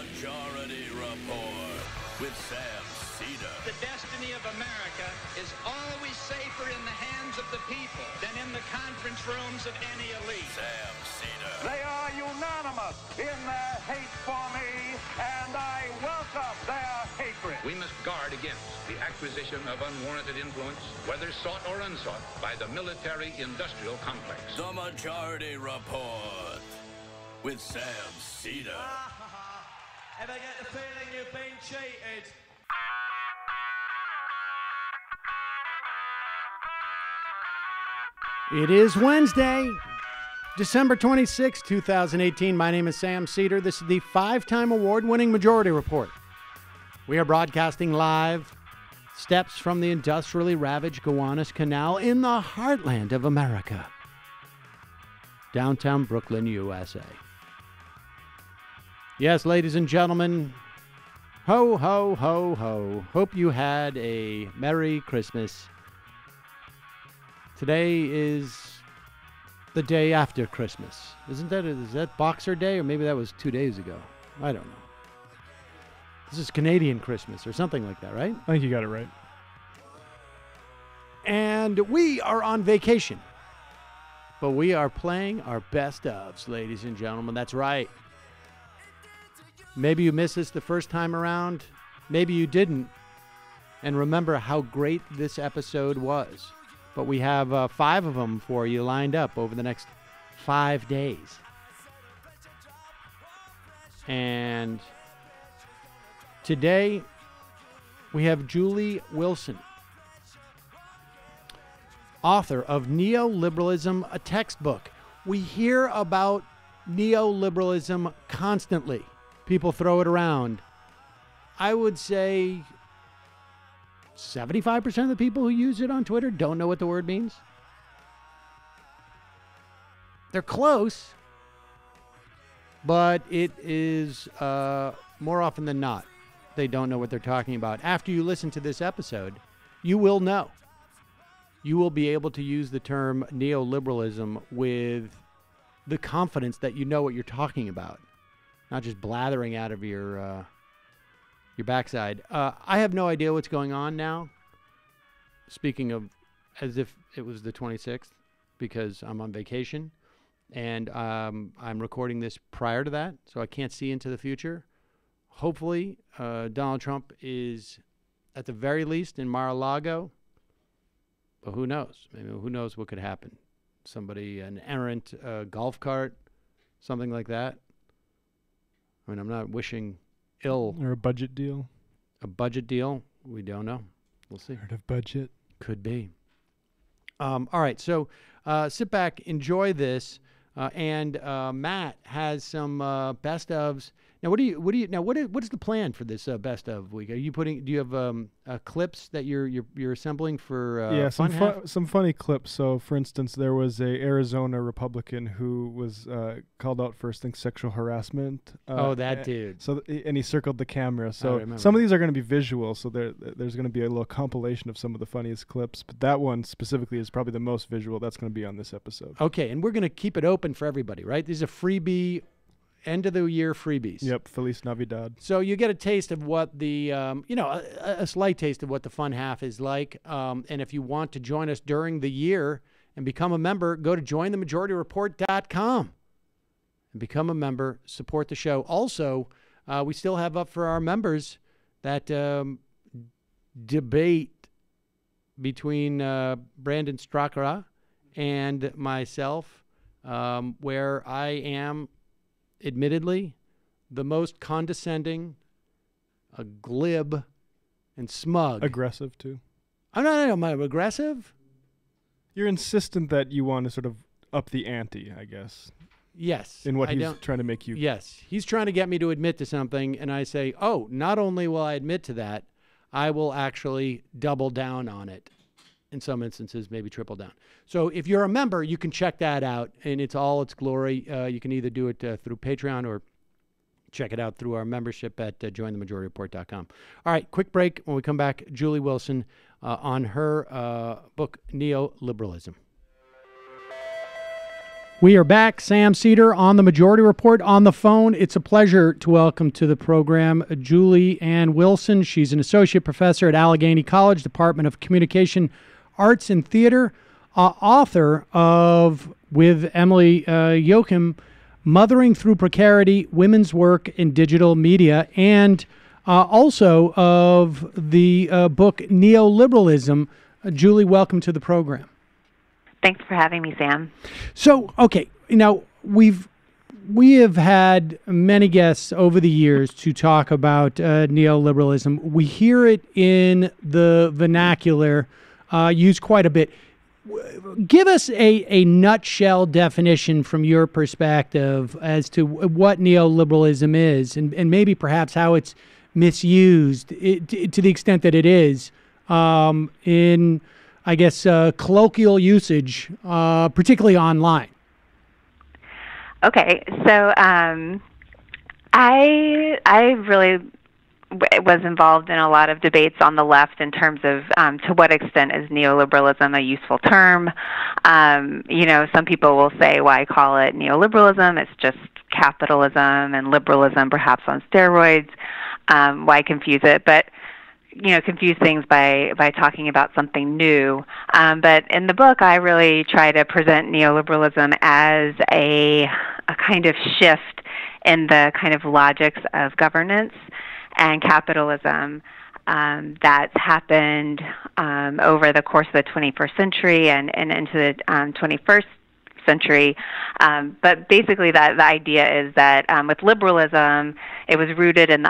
Majority Report with Sam Seder. The destiny of America is always safer in the hands of the people than in the conference rooms of any elite. Sam Seder. They are unanimous in their hate for me, and I welcome their hatred. We must guard against the acquisition of unwarranted influence, whether sought or unsought, by the military-industrial complex. The Majority Report with Sam Seder. Ever get the feeling you've been cheated? It is Wednesday, December 26, 2018. My name is Sam Seder. This is the 5-time award-winning Majority Report. We are broadcasting live, steps from the industrially ravaged Gowanus Canal in the heartland of America, downtown Brooklyn, USA. Yes, ladies and gentlemen, ho, ho, ho, ho. Hope you had a Merry Christmas. Today is the day after Christmas. Is that Boxer Day? Or maybe that was 2 days ago. I don't know. This is Canadian Christmas or something like that, right? I think you got it right. And we are on vacation. But we are playing our best ofs, ladies and gentlemen. That's right. Maybe you missed this the first time around. Maybe you didn't. And remember how great this episode was. But we have 5 of them for you lined up over the next 5 days. And today we have Julie Wilson, author of Neoliberalism, a textbook. We hear about neoliberalism constantly. People throw it around. I would say 75% of the people who use it on Twitter don't know what the word means. They're close, but it is more often than not, they don't know what they're talking about. After you listen to this episode, you will know. You will be able to use the term neoliberalism with the confidence that you know what you're talking about, not just blathering out of your backside. I have no idea what's going on now. Speaking of as if it was the 26th, because I'm on vacation, and I'm recording this prior to that, so I can't see into the future. Hopefully, Donald Trump is, at the very least, in Mar-a-Lago. But who knows? Maybe who knows what could happen? Somebody, an errant golf cart, something like that. I mean, I'm not wishing ill. Or a budget deal. A budget deal? We don't know. We'll see. Heard of budget? Could be. All right, so sit back, enjoy this, and Matt has some best ofs. Now, what is the plan for this best of week? Are you do you have clips that you're assembling for some funny clips. So, for instance, there was a Arizona Republican who was called out for, I think, sexual harassment. That dude. So, and he circled the camera. So, some of these are going to be visual. So, there's going to be a little compilation of some of the funniest clips. But that one specifically is probably the most visual. That's going to be on this episode. Okay, and we're going to keep it open for everybody, right? These are freebie. End of the year freebies. Yep, Feliz Navidad. So you get a taste of what the, a slight taste of what the fun half is like. And if you want to join us during the year and become a member, go to jointhemajorityreport.com and become a member, support the show. Also, we still have up for our members that debate between Brandon Straka and myself, where I am, admittedly, the most condescending, glib, and smug. Aggressive, too. Am I aggressive? You're insistent that you want to sort of up the ante, I guess. Yes. In what he's trying to make you... Yes. He's trying to get me to admit to something, and I say, not only will I admit to that, I will actually double down on it. In some instances, maybe triple down. So if you're a member, you can check that out in all its glory. You can either do it through Patreon or check it out through our membership at jointhemajorityreport.com. All right, quick break. When we come back, Julie Wilson on her book, Neoliberalism. We are back. Sam Seder on the Majority Report on the phone. It's a pleasure to welcome to the program Julie Ann Wilson. She's an associate professor at Allegheny College, Department of Communication, Arts and Theater, author of, with Emily Joachim, Mothering Through Precarity, Women's Work in Digital Media, and also of the book Neoliberalism. Julie, welcome to the program. Thanks for having me, Sam. So, okay, now we have had many guests over the years to talk about neoliberalism. We hear it in the vernacular used quite a bit. Give us a nutshell definition from your perspective as to what neoliberalism is, and maybe perhaps how it's misused to the extent that it is in, I guess, colloquial usage, particularly online. Okay, so I really was involved in a lot of debates on the left in terms of to what extent is neoliberalism a useful term. Some people will say, why call it neoliberalism? It's just capitalism and liberalism, perhaps on steroids. Why confuse it? But confuse things by talking about something new. But in the book, I really try to present neoliberalism as a kind of shift in the kind of logics of governance and capitalism that's happened over the course of the 21st century and into the 21st century. But basically the idea is that with liberalism, it was rooted in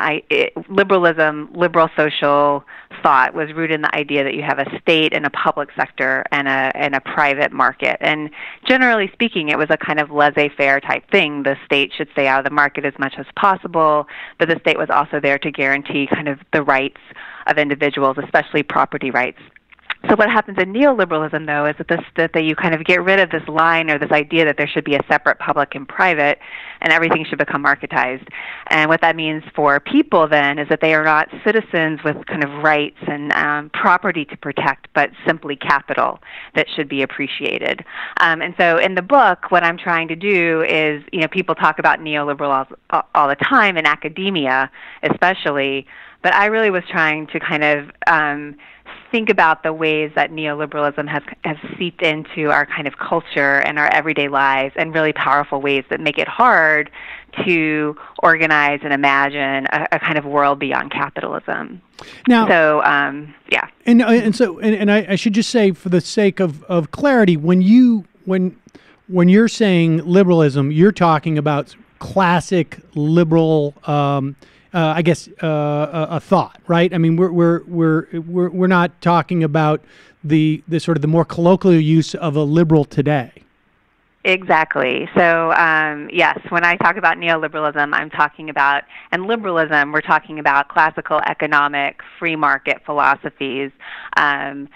liberal social thought was rooted in the idea that you have a state and a public sector and a private market. And generally speaking, it was a kind of laissez-faire type thing. The state should stay out of the market as much as possible, but the state was also there to guarantee kind of the rights of individuals, especially property rights. So what happens in neoliberalism, though, is that you kind of get rid of this line or this idea that there should be a separate public and private, and everything should become marketized. And what that means for people, then, is that they are not citizens with kind of rights and property to protect, but simply capital that should be appreciated. And so in the book, what I'm trying to do is, people talk about neoliberalism all the time, in academia especially, but I really was trying to kind of think about the ways that neoliberalism has seeped into our kind of culture and our everyday lives in really powerful ways that make it hard to organize and imagine a kind of world beyond capitalism. Now, so yeah, and I should just say, for the sake of clarity, when you're saying liberalism, you're talking about classic liberal. I guess a thought, right? I mean, we're not talking about the sort of the more colloquial use of a liberal today. Exactly. So yes, when I talk about neoliberalism, I'm talking about, and liberalism, we're talking about classical economic free market philosophies, of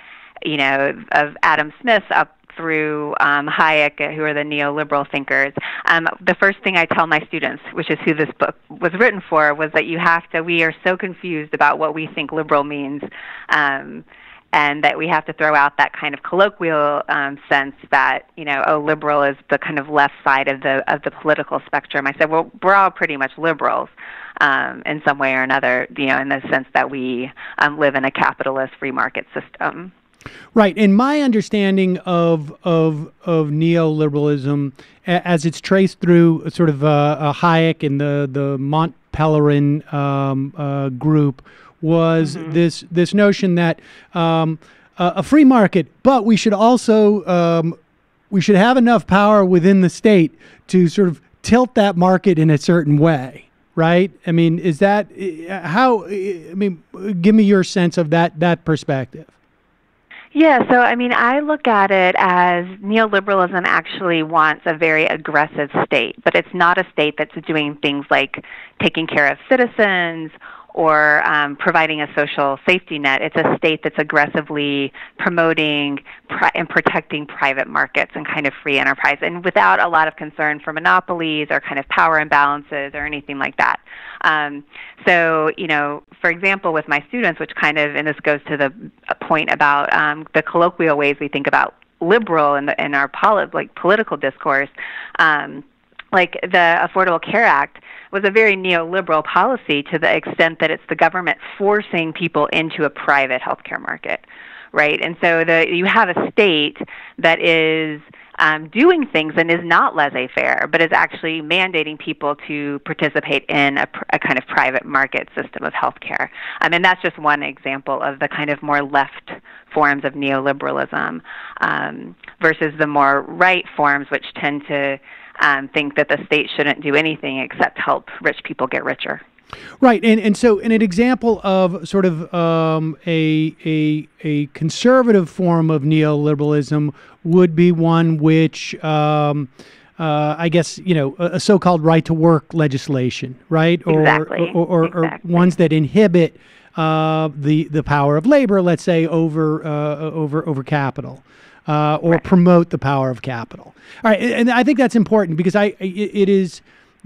Adam Smith up through Hayek, who are the neoliberal thinkers. The first thing I tell my students, which is who this book was written for, was that we are so confused about what we think liberal means, and that we have to throw out that kind of colloquial sense that, liberal is the kind of left side of the political spectrum. I said, well, we're all pretty much liberals in some way or another, in the sense that we live in a capitalist free market system. Right, and my understanding of neoliberalism, as it's traced through sort of Hayek and the Mont Pelerin group, was this notion that a free market, but we should also we should have enough power within the state to sort of tilt that market in a certain way. Right? I mean, is that how? I mean, give me your sense of that perspective. Yeah, so I look at it as neoliberalism actually wants a very aggressive state, but it's not a state that's doing things like taking care of citizens or providing a social safety net. It's a state that's aggressively promoting and protecting private markets and kind of free enterprise, and without a lot of concern for monopolies or kind of power imbalances or anything like that. So, for example, with my students, which kind of, and this goes to the point about the colloquial ways we think about liberal in our political discourse. Like the Affordable Care Act was a very neoliberal policy to the extent that it's the government forcing people into a private healthcare market, right? And so you have a state that is doing things and is not laissez-faire, but is actually mandating people to participate in a kind of private market system of healthcare. And that's just one example of the kind of more left forms of neoliberalism versus the more right forms, which tend to think that the state shouldn't do anything except help rich people get richer. Right, and so an example of sort of a conservative form of neoliberalism would be one which, I guess, a so-called right-to-work legislation, right? Exactly. Or ones that inhibit the power of labor, let's say, over capital. Or promote the power of capital. All right, and I think that's important because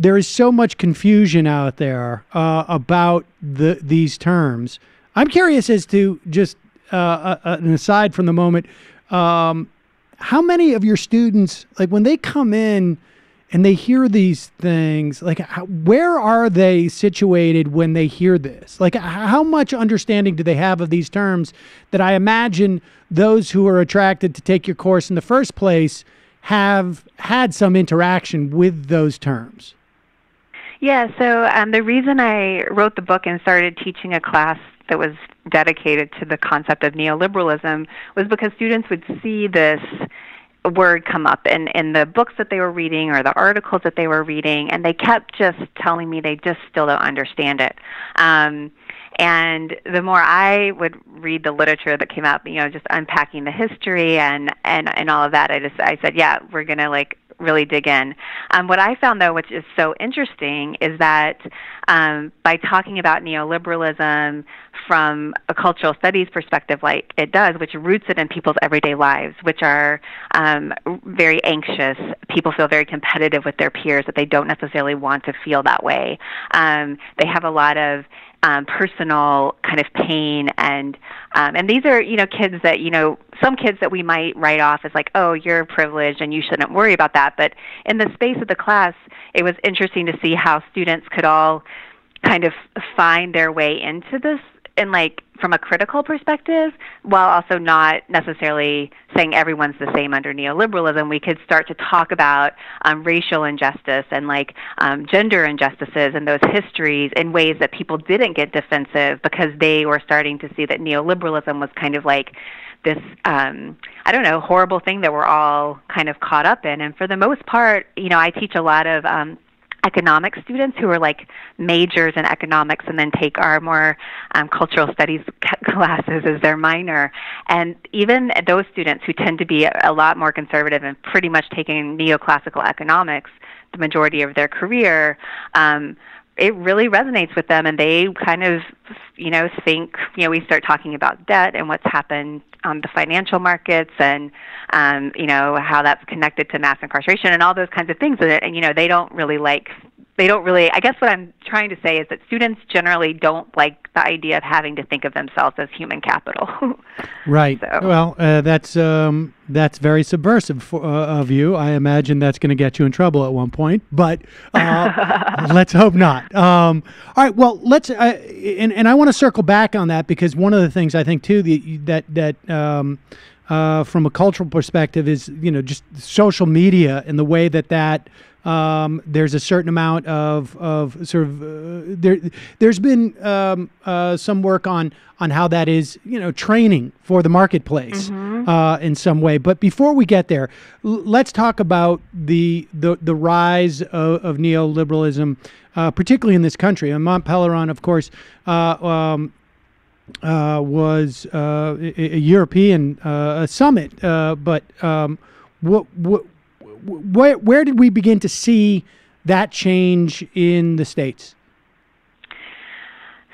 there is so much confusion out there about these terms. I'm curious as to just an aside from the moment, how many of your students, like when they come in and they hear these things, like where are they situated when they hear this? Like how much understanding do they have of these terms that I imagine those who are attracted to take your course in the first place have had some interaction with those terms? Yeah, so the reason I wrote the book and started teaching a class that was dedicated to the concept of neoliberalism was because students would see this word come up in the books that they were reading or the articles that they were reading, and they kept just telling me they just still don't understand it. And the more I would read the literature that came out, just unpacking the history and all of that, I said, yeah, we're going to really dig in. What I found, though, which is so interesting, is that by talking about neoliberalism from a cultural studies perspective like it does, which roots it in people's everyday lives, which are very anxious. People feel very competitive with their peers, that they don't necessarily want to feel that way. They have a lot of personal kind of pain, and these are kids that some kids that we might write off as like, oh, you're privileged and you shouldn't worry about that. But in the space of the class, it was interesting to see how students could all kind of find their way into this and from a critical perspective, while also not necessarily saying everyone's the same under neoliberalism. We could start to talk about racial injustice and gender injustices and those histories in ways that people didn't get defensive because they were starting to see that neoliberalism was kind of like this, horrible thing that we're all kind of caught up in. And for the most part, I teach a lot of economics students who are majors in economics and then take our more cultural studies classes as their minor. And even those students who tend to be a lot more conservative and pretty much taking neoclassical economics the majority of their career, it really resonates with them, and they kind of, think, we start talking about debt and what's happened on the financial markets and, how that's connected to mass incarceration and all those kinds of things. And, they don't really, I guess what I'm trying to say is that students generally don't like the idea of having to think of themselves as human capital. Right. So. Well, that's very subversive of you. I imagine that's going to get you in trouble at one point, but let's hope not. All right. Well, let's and I want to circle back on that because one of the things I think too that from a cultural perspective is just social media and the way that there's a certain amount of sort of there's been some work on how that is training for the marketplace in some way. But before we get there, let's talk about the rise of neoliberalism, particularly in this country. And Mont Pelerin, of course, was a European summit, but where did we begin to see that change in the States?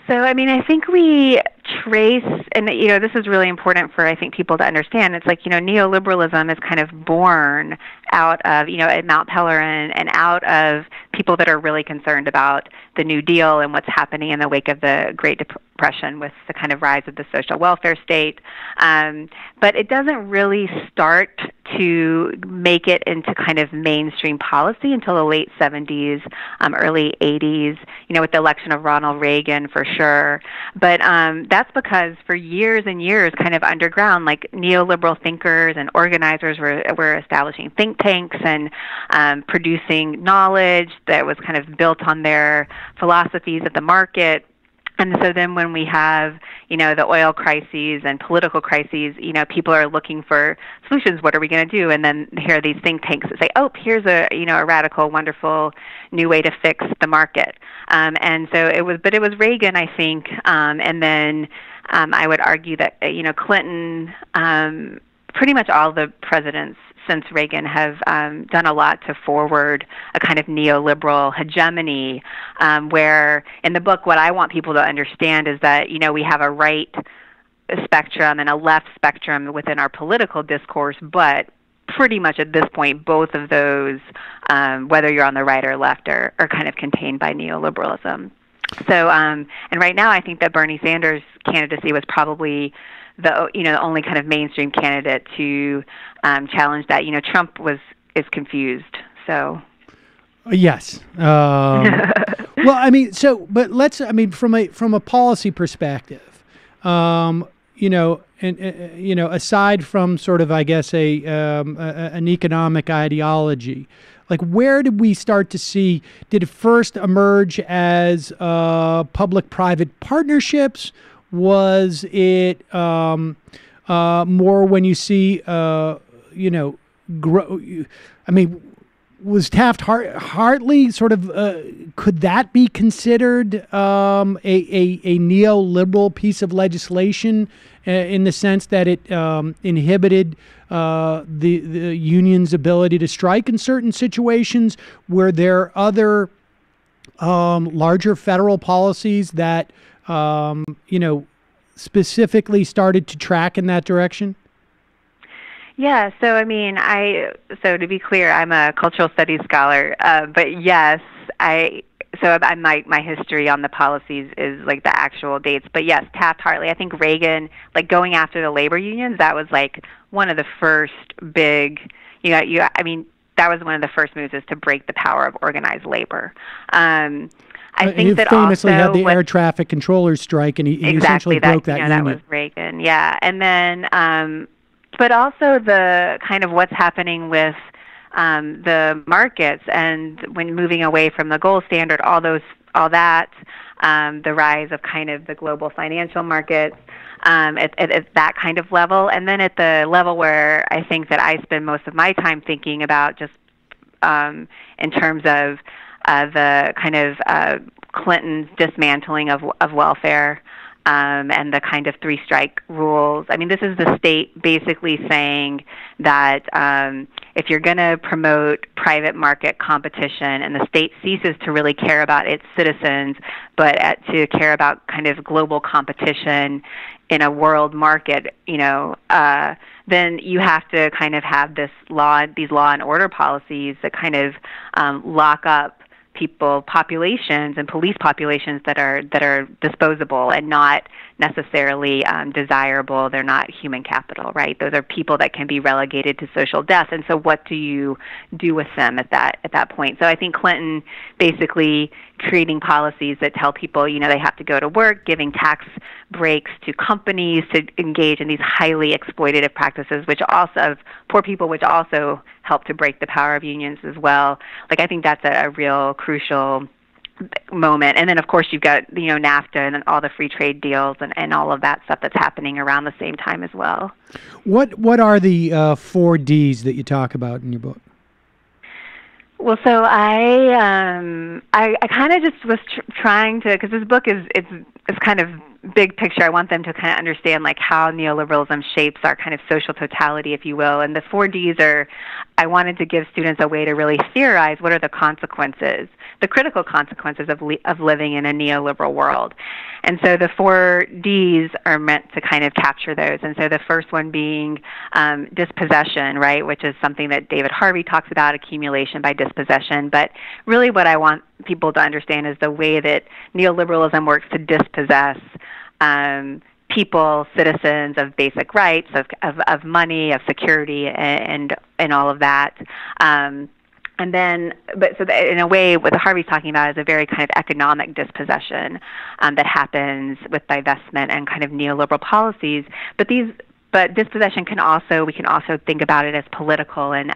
So, I think we trace, and this is really important for, I think, people to understand. It's neoliberalism is kind of born out of, at Mount Pelerin and out of people that are really concerned about the New Deal and what's happening in the wake of the Depression with the kind of rise of the social welfare state. But it doesn't really start to make it into kind of mainstream policy until the late 70s, early 80s, with the election of Ronald Reagan for sure. But that's because for years and years, kind of underground, like neoliberal thinkers and organizers were establishing think tanks and producing knowledge that was kind of built on their philosophies of the market. And so then when we have, the oil crises and political crises, people are looking for solutions. What are we going to do? And then here are these think tanks that say, oh, here's a radical, wonderful new way to fix the market. And so it was Reagan, I think. And then I would argue that, Clinton, pretty much all the presidents since Reagan have done a lot to forward a kind of neoliberal hegemony, where in the book what I want people to understand is that, we have a right spectrum and a left spectrum within our political discourse, but pretty much at this point, both of those, whether you're on the right or left, are kind of contained by neoliberalism. So, and right now I think that Bernie Sanders' candidacy was probably the only kind of mainstream candidate to challenge that. Trump is confused. So yes. Well, but let's. From a policy perspective, and aside from sort of, I guess, an economic ideology, like where did we start to see? Did it first emerge as public-private partnerships? Was it more when you see, was Taft-Hartley sort of, could that be considered a neoliberal piece of legislation in the sense that it inhibited the union's ability to strike in certain situations? Were there other larger federal policies that specifically started to track in that direction? Yeah, so so to be clear, I'm a cultural studies scholar, but yes, my history on the policies is like the actual dates. But yes, Taft-Hartley, I think Reagan, like going after the labor unions, that was like one of the first big, that was one of the first moves, is to break the power of organized labor. I think that famously also had the air traffic controllers strike, and he essentially broke that union. That was Reagan, yeah. And then, but also the kind of what's happening with the markets, and when moving away from the gold standard, all that, the rise of kind of the global financial markets at that kind of level, and then at the level where I think that I spend most of my time thinking about, just in terms of the kind of Clinton's dismantling of welfare, and the kind of three-strike rules. This is the state basically saying that if you're going to promote private market competition, and the state ceases to really care about its citizens, but to care about kind of global competition in a world market, then you have to kind of have these law and order policies that kind of lock up populations and police populations that are disposable and not necessarily desirable. They're not human capital, right? Those are people that can be relegated to social death. And so what do you do with them at that point? So I think Clinton basically creating policies that tell people, they have to go to work, giving tax breaks to companies to engage in these highly exploitative practices, which also poor people, which also help to break the power of unions as well. Like, I think that's a real crucial moment. And then, of course, you've got, NAFTA and all the free trade deals and all of that stuff that's happening around the same time as well. What are the 4 Ds that you talk about in your book? Well, so I kind of just was trying to, because this book is kind of big picture. I want them to kind of understand like how neoliberalism shapes our kind of social totality, if you will. And the 4 Ds are, I wanted to give students a way to really theorize what are the consequences, the critical consequences of living in a neoliberal world. And so the 4 Ds are meant to kind of capture those. And so the first one being dispossession, right, which is something that David Harvey talks about, accumulation by dispossession. But really what I want people to understand is the way that neoliberalism works to dispossess people, citizens of basic rights, of money, of security, and all of that. And then, in a way, what Harvey's talking about is a very kind of economic dispossession that happens with divestment and kind of neoliberal policies. But dispossession we can also think about it as political and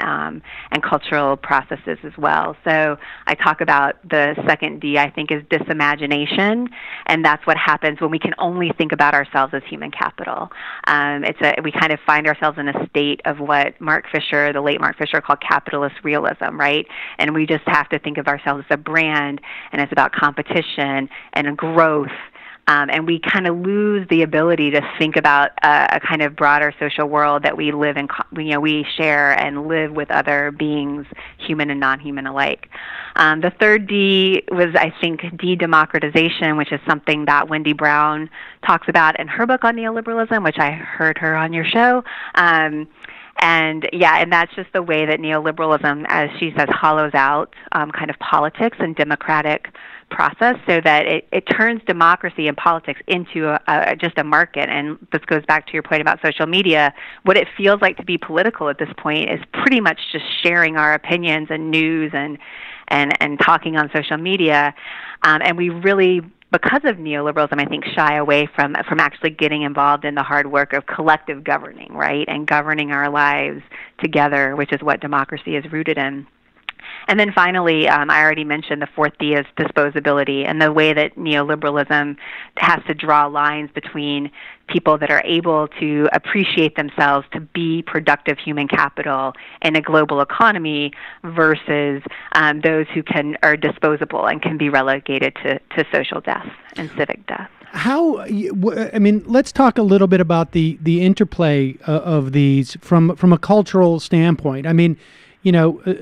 cultural processes as well. So I talk about the second D, I think, is disimagination, and that's what happens when we can only think about ourselves as human capital. We kind of find ourselves in a state of what the late Mark Fisher, called capitalist realism, right? And we just have to think of ourselves as a brand, and it's about competition and growth. And we kind of lose the ability to think about a kind of broader social world that we live in, we share and live with other beings, human and non-human alike. The third D was, I think, de-democratization, which is something that Wendy Brown talks about in her book on neoliberalism, which I heard her on your show. And that's just the way that neoliberalism, as she says, hollows out kind of politics and democratic process, so that it turns democracy and politics into just a market. And this goes back to your point about social media. What it feels like to be political at this point is pretty much just sharing our opinions and news and talking on social media. And we really, because of neoliberalism, I think, shy away from actually getting involved in the hard work of collective governing, right, and governing our lives together, which is what democracy is rooted in. And then finally, I already mentioned the fourth D is disposability, and the way that neoliberalism has to draw lines between people that are able to appreciate themselves to be productive human capital in a global economy versus those who are disposable and can be relegated to social death and civic death. Let's talk a little bit about the interplay of these from a cultural standpoint.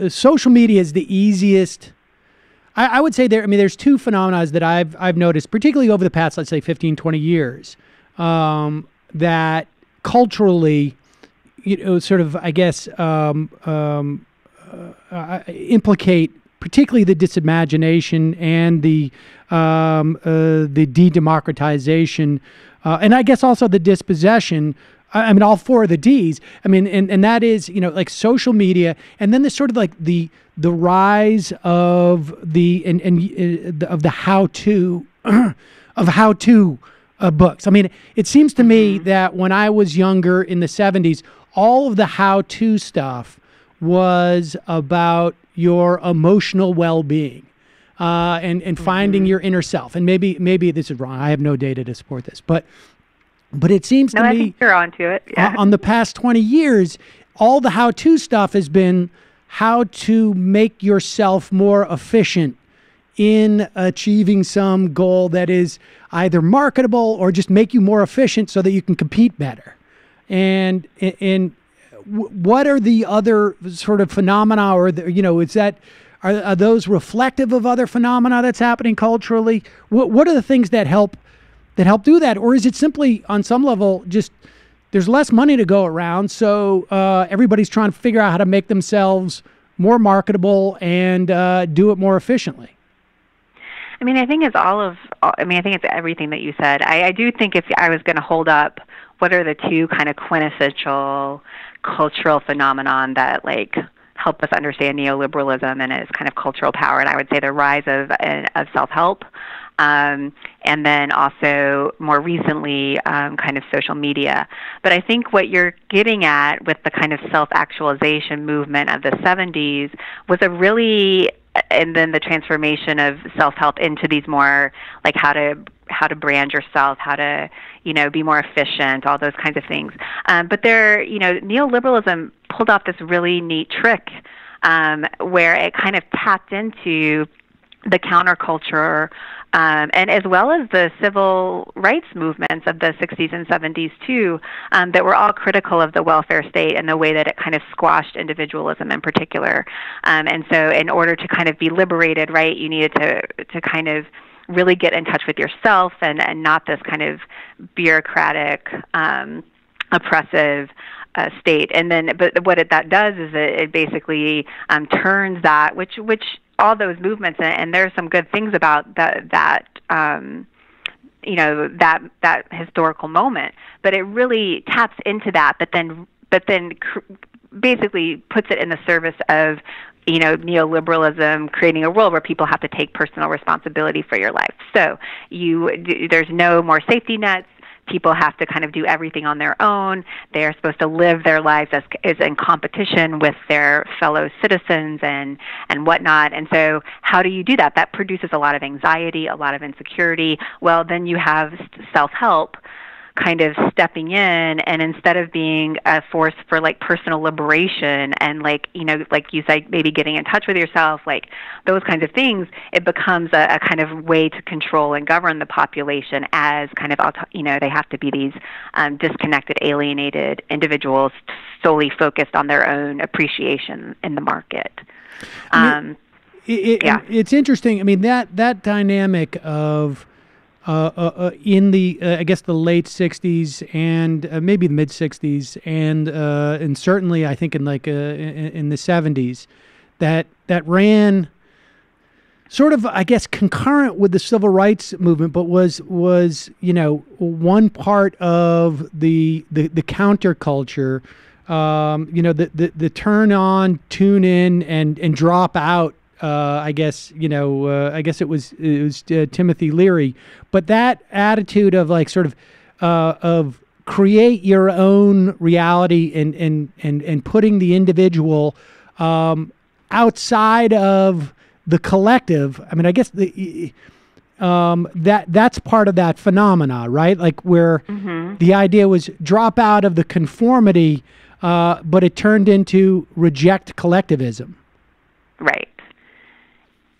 Social media is the easiest. I would say there's two phenomena that I've noticed, particularly over the past, let's say, 15, 20 years, that culturally, implicate particularly the disimagination and the de-democratization, and I guess also the dispossession. All four of the D's. And that is, like social media, and then the sort of like the rise of of the how-to of how-to books. It seems to me that when I was younger in the 70s, all of the how-to stuff was about your emotional well-being and finding your inner self. And maybe this is wrong. I have no data to support this, but it seems to me, I think you're onto it. Yeah. On the past 20 years, all the how-to stuff has been how to make yourself more efficient in achieving some goal that is either marketable or just make you more efficient so that you can compete better. And what are the other sort of phenomena, or are those reflective of other phenomena that's happening culturally? What are the things that help do that? Or is it simply, on some level, just there's less money to go around, so everybody's trying to figure out how to make themselves more marketable and do it more efficiently? I think it's I think it's everything that you said. I do think if I was going to hold up what are the two kind of quintessential cultural phenomenon that help us understand neoliberalism and its kind of cultural power, and I would say the rise of self-help, and then also more recently kind of social media. But I think what you're getting at with the kind of self-actualization movement of the 70s was and then the transformation of self-help into these more how to brand yourself, how to be more efficient, all those kinds of things. But neoliberalism pulled off this really neat trick where it kind of tapped into the counterculture and as well as the civil rights movements of the 60s and 70s too, that were all critical of the welfare state and the way that it kind of squashed individualism in particular. And so in order to kind of be liberated, right, you needed to kind of really get in touch with yourself and not this kind of bureaucratic, oppressive state. And then, but what that does is it basically turns that, which all those movements, and there's some good things about that that historical moment. But it really taps into that, but then basically puts it in the service of neoliberalism, creating a world where people have to take personal responsibility for your life. So there's no more safety nets. People have to kind of do everything on their own. They are supposed to live their lives as in competition with their fellow citizens and whatnot. And so how do you do that? That produces a lot of anxiety, a lot of insecurity. Well, then you have self-help kind of stepping in, and instead of being a force for like personal liberation and like you said, maybe getting in touch with yourself, like those kinds of things, it becomes a kind of way to control and govern the population as kind of they have to be these disconnected, alienated individuals solely focused on their own appreciation in the market. It's interesting. I mean, that dynamic of in the I guess the late '60s and maybe the mid '60s and certainly I think in the '70s that ran sort of I guess concurrent with the civil rights movement, but was one part of the counterculture. The turn on, tune in, and drop out. I guess it was Timothy Leary, but that attitude of like sort of create your own reality and putting the individual outside of the collective. I mean, I guess that's part of that phenomena, right? Like where the idea was drop out of the conformity, but it turned into reject collectivism. Right.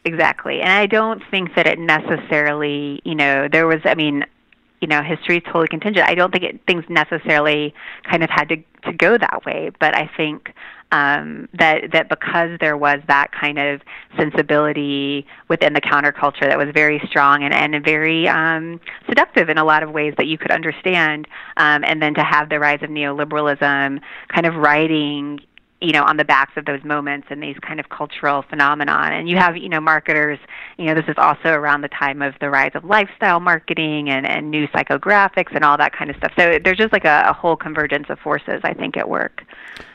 Exactly. And I don't think that it necessarily, there was, history is totally contingent. I don't think things necessarily kind of had to go that way. But I think that because there was that kind of sensibility within the counterculture that was very strong and very seductive in a lot of ways that you could understand, and then to have the rise of neoliberalism kind of riding on the backs of those moments and these kind of cultural phenomenon. And you have, marketers, this is also around the time of the rise of lifestyle marketing and new psychographics and all that kind of stuff. So there's just like a whole convergence of forces, I think, at work.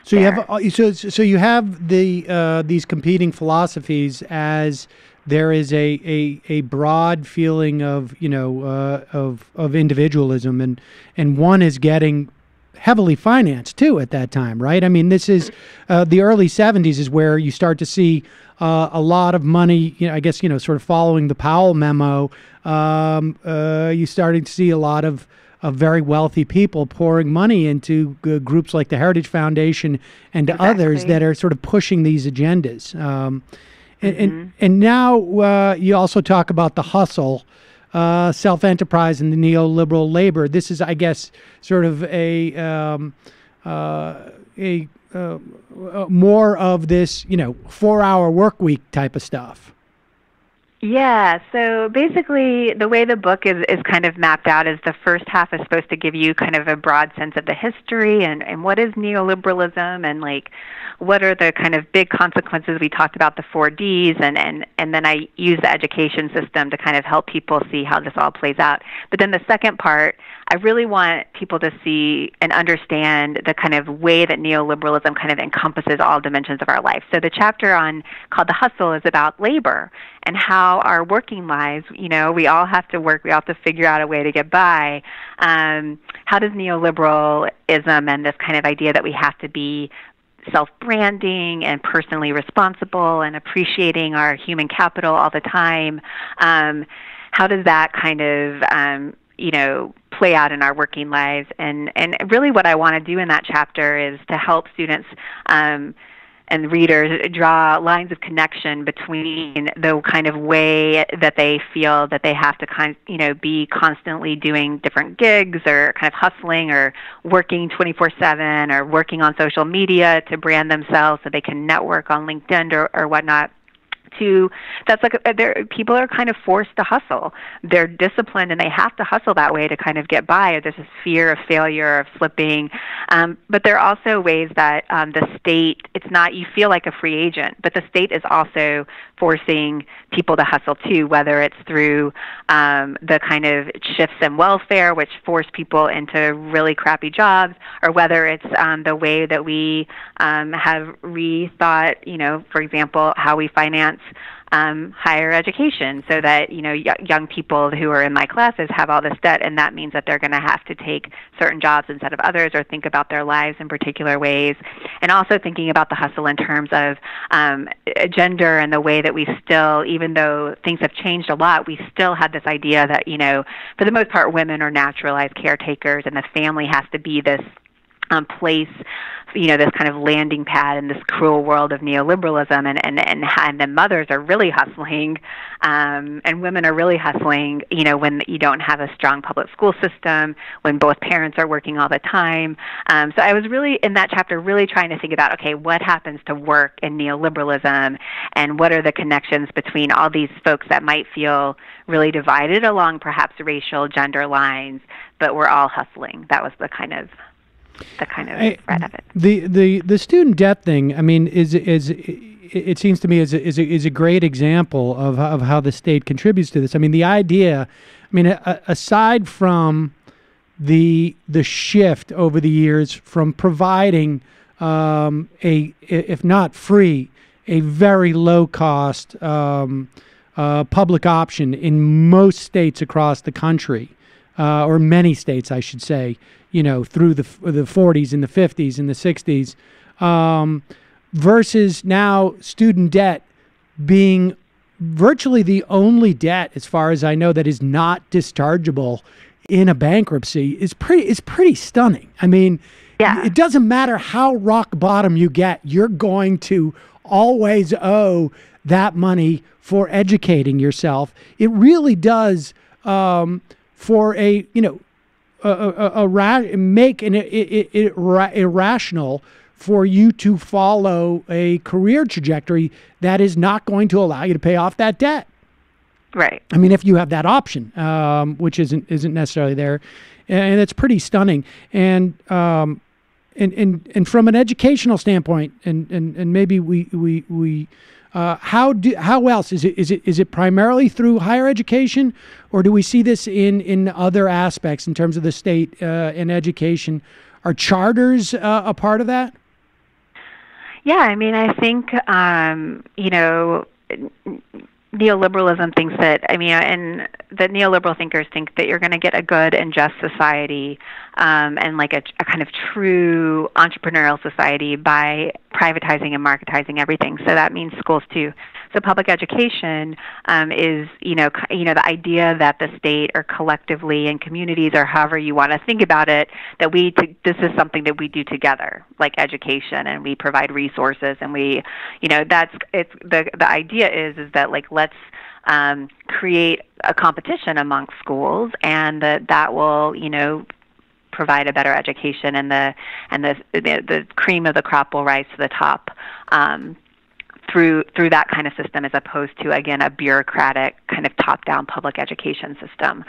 So you have these competing philosophies as there is a broad feeling of of individualism, and one is getting heavily financed too at that time, right? I mean, this is the early '70s is where you start to see a lot of money. I guess sort of following the Powell memo, you started to see a lot of very wealthy people pouring money into groups like the Heritage Foundation and others that are sort of pushing these agendas. And now you also talk about the hustle. Self-enterprise and the neoliberal labor. This is, I guess, sort of a more of this, 4-hour work week type of stuff. Yeah, so basically the way the book is kind of mapped out is the first half is supposed to give you kind of a broad sense of the history and what is neoliberalism and like what are the kind of big consequences. We talked about the 4 Ds and then I use the education system to kind of help people see how this all plays out. But then the second part, I really want people to see and understand the kind of way that neoliberalism kind of encompasses all dimensions of our life. So the chapter called The Hustle is about labor and how our working lives, we all have to work, we all have to figure out a way to get by. How does neoliberalism and this kind of idea that we have to be self-branding and personally responsible and appreciating our human capital all the time, how does that kind of play out in our working lives? And really what I want to do in that chapter is to help students and readers draw lines of connection between the kind of way that they feel that they have to be constantly doing different gigs or kind of hustling or working 24/7 or working on social media to brand themselves so they can network on LinkedIn or whatnot, people are kind of forced to hustle. They're disciplined and they have to hustle that way to kind of get by. There's this fear of failure, of slipping. But there are also ways that the state, it's not, you feel like a free agent, but the state is also forcing people to hustle too, whether it's through the kind of shifts in welfare, which force people into really crappy jobs, or whether it's the way that we have rethought, for example, how we finance higher education, so that young people who are in my classes have all this debt, and that means that they're going to have to take certain jobs instead of others, or think about their lives in particular ways. And also thinking about the hustle in terms of gender, and the way that we still, even though things have changed a lot, we still had this idea that for the most part, women are naturalized caretakers, and the family has to be this place, this kind of landing pad in this cruel world of neoliberalism, and the mothers are really hustling, and women are really hustling, when you don't have a strong public school system, when both parents are working all the time. So I was really, in that chapter, really trying to think about, okay, what happens to work in neoliberalism, and what are the connections between all these folks that might feel really divided along perhaps racial, gender lines, but we're all hustling. That was the kind of thread of it. The student debt thing, I mean, is it seems to me is a great example of how the state contributes to this. I mean, the idea, aside from the shift over the years from providing if not free, a very low cost public option in most states across the country, or many states, I should say, through the 40s and the 50s and the 60s, versus now student debt being virtually the only debt, as far as I know, that is not dischargeable in a bankruptcy is pretty stunning. I mean, yeah. It doesn't matter how rock bottom you get, you're going to always owe that money for educating yourself. It really does, for make it irrational for you to follow a career trajectory that is not going to allow you to pay off that debt. Right. I mean, if you have that option, which isn't necessarily there, and it's pretty stunning. And from an educational standpoint, and maybe we how else is it primarily through higher education, or do we see this in other aspects in terms of the state and education? Are charters a part of that? Yeah, I mean, I think neoliberalism thinks that, and the neoliberal thinkers think that you're going to get a good and just society, and like a kind of true entrepreneurial society by privatizing and marketizing everything. So that means schools too. So public education is, the idea that the state, or collectively in communities, or however you want to think about it, that this is something that we do together, like education, and we provide resources, and we, the idea is that, like, let's create a competition amongst schools, and that will, provide a better education, and the cream of the crop will rise to the top. Through that kind of system, as opposed to, again, a bureaucratic kind of top-down public education system.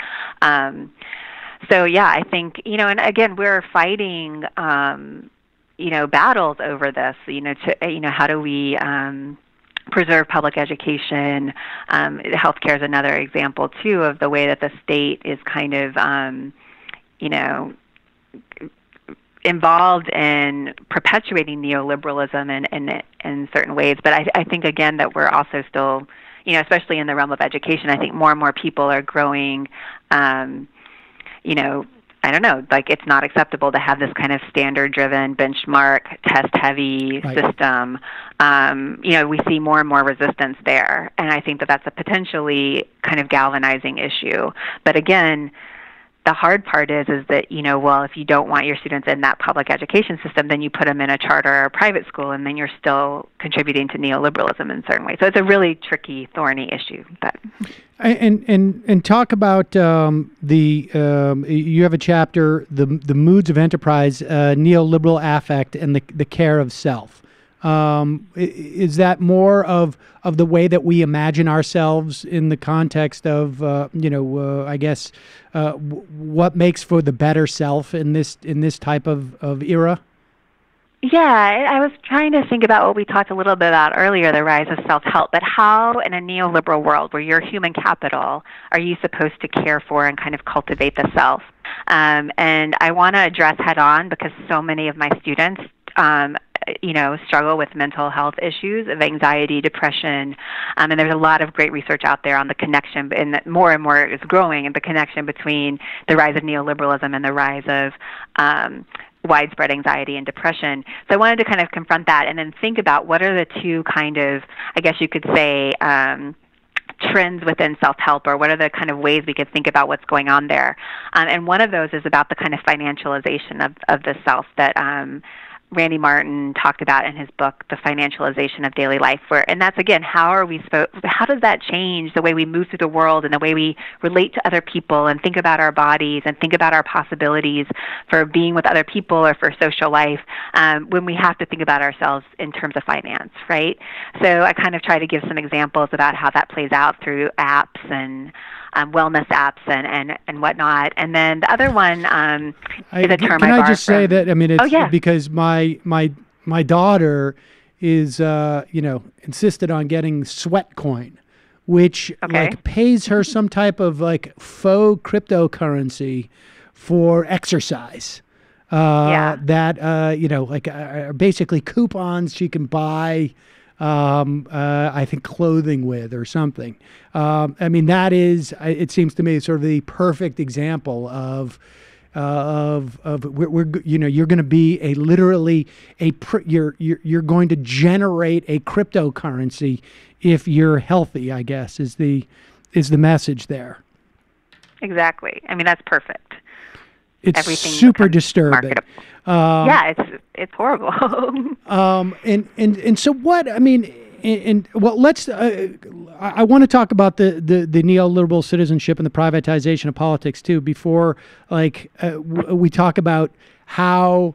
So yeah, I think, and again, we're fighting, battles over this. How do we preserve public education? Healthcare is another example too of the way that the state is kind of, involved in perpetuating neoliberalism in certain ways. But I think, again, that we're also still, especially in the realm of education, I think more and more people are growing, I don't know, like, it's not acceptable to have this kind of standard-driven, benchmark, test-heavy system. We see more and more resistance there. And I think that that's a potentially kind of galvanizing issue. But again, the hard part is that, if you don't want your students in that public education system, then you put them in a charter or a private school, and then you're still contributing to neoliberalism in certain ways. So it's a really tricky, thorny issue. But and talk about you have a chapter, the moods of enterprise, neoliberal affect, and the care of self. Is that more of the way that we imagine ourselves in the context of, I guess, what makes for the better self in this type of era? Yeah, I was trying to think about what we talked a little bit about earlier, the rise of self-help, but how in a neoliberal world where you're human capital are you supposed to care for and kind of cultivate the self? And I want to address head on because so many of my students struggle with mental health issues of anxiety, depression, and there's a lot of great research out there on the connection, and more and more is growing, and the connection between the rise of neoliberalism and the rise of widespread anxiety and depression. So I wanted to kind of confront that and then think about what are the two kind of, I guess you could say, trends within self-help, or what are the kind of ways we could think about what's going on there. And one of those is about the kind of financialization of the self that Randy Martin talked about in his book, The Financialization of Daily Life. And that's, again, how does that change the way we move through the world and the way we relate to other people and think about our bodies and think about our possibilities for being with other people or for social life when we have to think about ourselves in terms of finance, right? So I kind of try to give some examples about how that plays out through apps and wellness apps and whatnot. And then the other one is a term Can I just from, say that, I mean, it's because my daughter is, insisted on getting Sweatcoin, which pays her some type of faux cryptocurrency for exercise. That, are basically coupons she can buy I think clothing with or something. I mean, that is, it seems to me, sort of the perfect example of we're you're going to be you're going to generate a cryptocurrency if you're healthy, I guess, is the message there. Exactly. I mean, that's perfect. It's Everything super disturbing. It's horrible. And so what, I mean, let's, I want to talk about the neoliberal citizenship and the privatization of politics too, before we talk about how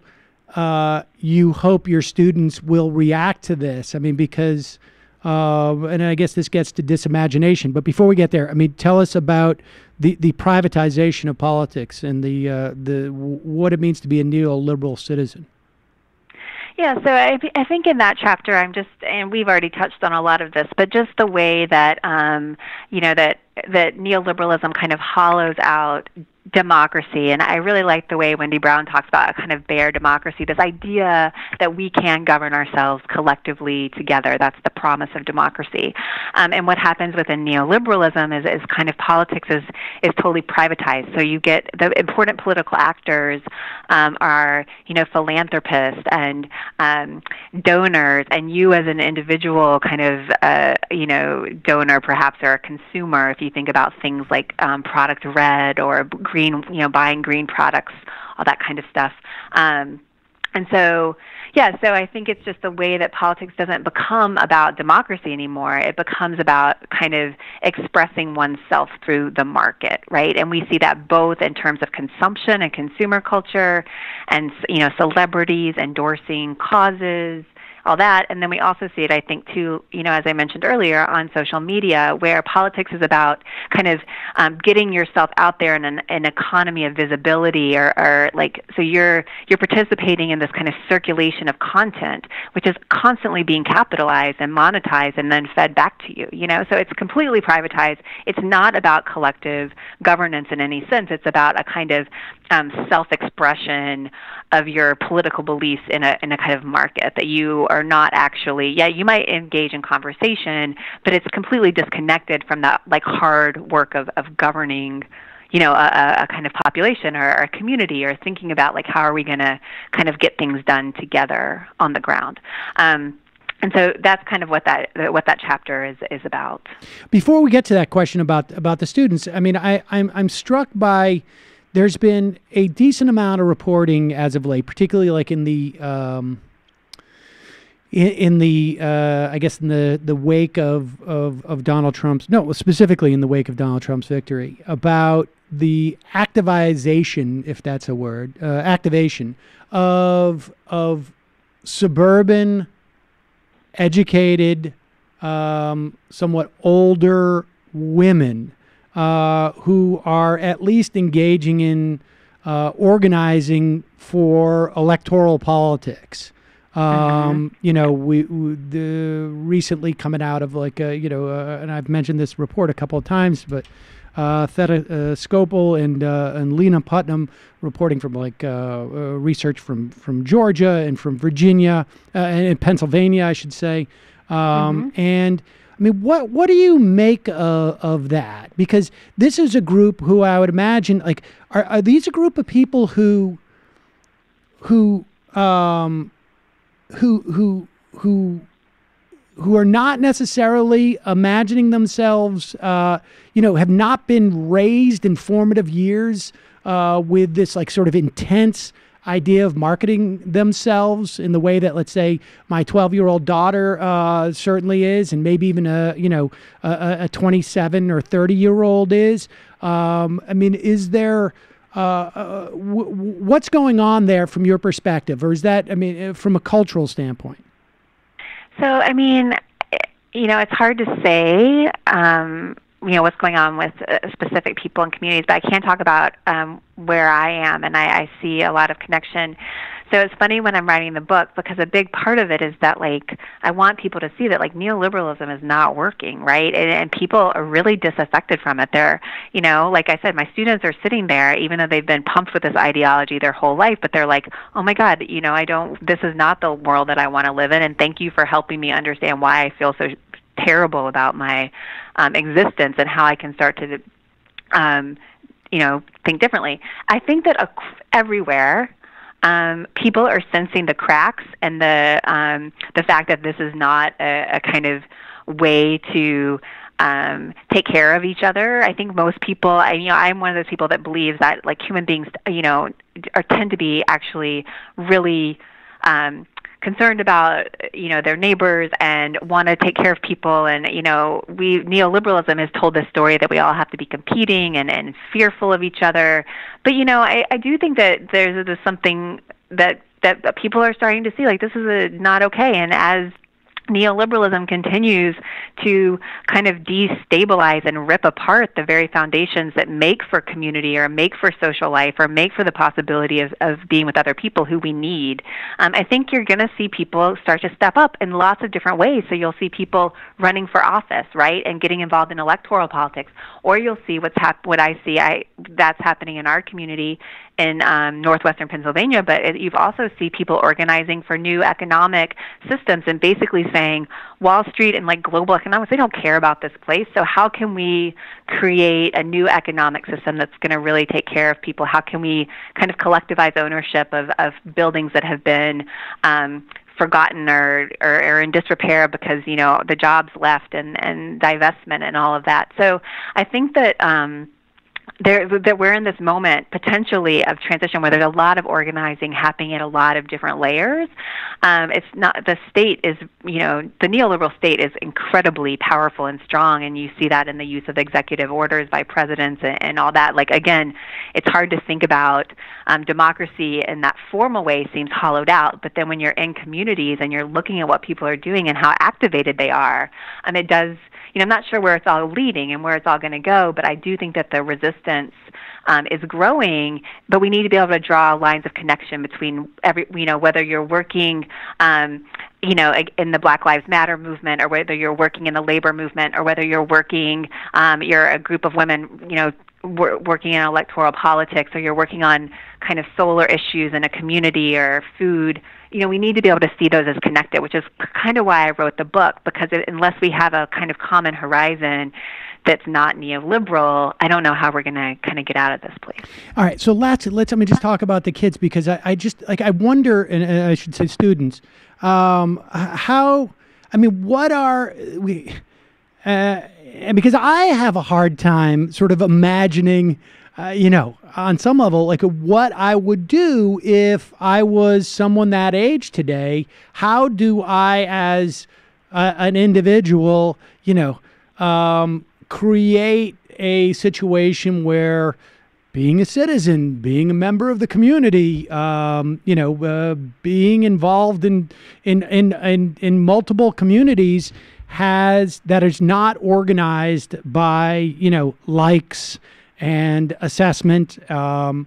you hope your students will react to this. I mean, because, and I guess this gets to disimagination, but before we get there, I mean, tell us about the privatization of politics and the what it means to be a neoliberal citizen. Yeah, so I think in that chapter, and we've already touched on a lot of this, but just the way that that neoliberalism kind of hollows out democracy. And I really like the way Wendy Brown talks about a kind of bare democracy, this idea that we can govern ourselves collectively together. That's the promise of democracy. And what happens within neoliberalism is kind of politics is totally privatized. So you get the important political actors are, philanthropists and donors, and you as an individual kind of, donor perhaps, or a consumer, if you think about things like Product Red or green, buying green products, all that kind of stuff. And so I think it's just the way that politics doesn't become about democracy anymore. It becomes about kind of expressing oneself through the market, right? And we see that both in terms of consumption and consumer culture and, celebrities endorsing causes, all that. And then we also see it, I think, too, as I mentioned earlier, on social media, where politics is about kind of getting yourself out there in an economy of visibility, so you're participating in this kind of circulation of content, which is constantly being capitalized and monetized and then fed back to you, So it's completely privatized. It's not about collective governance in any sense. It's about a kind of self-expression of your political beliefs in a kind of market that you are not actually, you might engage in conversation, but it's completely disconnected from that hard work of governing, a kind of population or a community, or thinking about how are we going to kind of get things done together on the ground. And so that's kind of what that chapter is about. Before we get to that question about the students, I mean, I'm struck by, there's been a decent amount of reporting as of late, particularly in the wake of Donald Trump's, specifically in the wake of Donald Trump's victory, about the activization, if that's a word, activation of suburban educated, somewhat older women who are at least engaging in organizing for electoral politics. You know, we recently coming out of like and I've mentioned this report a couple of times, but Theta Scopel and Lena Putnam reporting from like research from Georgia and from Virginia and Pennsylvania, I should say. And I mean, what do you make of that? Because this is a group who I would imagine, like, are these a group of people who are not necessarily imagining themselves, have not been raised in formative years with this like sort of intense idea of marketing themselves in the way that, let's say, my 12-year-old daughter certainly is, and maybe even a 27 or 30-year-old is. I mean, is there what's going on there from your perspective, or is that, I mean, from a cultural standpoint? So, I mean, it's hard to say, what's going on with specific people and communities, but I can talk about where I am, and I see a lot of connection. So it's funny when I'm writing the book, because a big part of it is that, like, I want people to see that, like, neoliberalism is not working, right? And people are really disaffected from it. They're, like I said, my students are sitting there, even though they've been pumped with this ideology their whole life, but they're like, oh my God, this is not the world that I want to live in, and thank you for helping me understand why I feel so terrible about my existence and how I can start to, think differently. I think that everywhere, people are sensing the cracks and the fact that this is not a kind of way to take care of each other. I think most people, I'm one of those people that believes that, like, human beings, tend to be actually really concerned about, their neighbors and want to take care of people. And, neoliberalism has told this story that we all have to be competing and fearful of each other. But, I do think that there's something that people are starting to see, like, this is not okay. And as neoliberalism continues to kind of destabilize and rip apart the very foundations that make for community or make for social life or make for the possibility of being with other people who we need, I think you're going to see people start to step up in lots of different ways. So you'll see people running for office, right, and getting involved in electoral politics, or you'll see what I see that's happening in our community in northwestern Pennsylvania, but you've also see people organizing for new economic systems and basically saying Wall Street and, like, global economics, they don't care about this place, so how can we create a new economic system that's going to really take care of people? How can we kind of collectivize ownership of buildings that have been forgotten or in disrepair because, the jobs left and divestment and all of that. So I think that that we're in this moment potentially of transition where there's a lot of organizing happening at a lot of different layers. It's not, the state is, the neoliberal state is incredibly powerful and strong, and you see that in the use of executive orders by presidents and all that. Like, again, it's hard to think about democracy in that formal way, seems hollowed out, but then when you're in communities and you're looking at what people are doing and how activated they are, it does, I'm not sure where it's all leading and where it's all going to go, but I do think that the resistance is growing, but we need to be able to draw lines of connection between whether you're working, in the Black Lives Matter movement, or whether you're working in the labor movement, or whether you're working, you're a group of women, working in electoral politics, or you're working on kind of solar issues in a community or food. We need to be able to see those as connected, which is kind of why I wrote the book, because unless we have a kind of common horizon that's not neoliberal, I don't know how we're going to kind of get out of this place. All right, so let me just talk about the kids, because I just, like, I wonder, and I should say students, what are we, and because I have a hard time sort of imagining, on some level, like, what I would do if I was someone that age today. How do I, as an individual, create a situation where being a citizen, being a member of the community, being involved in multiple communities that is not organized by, likes and assessment. I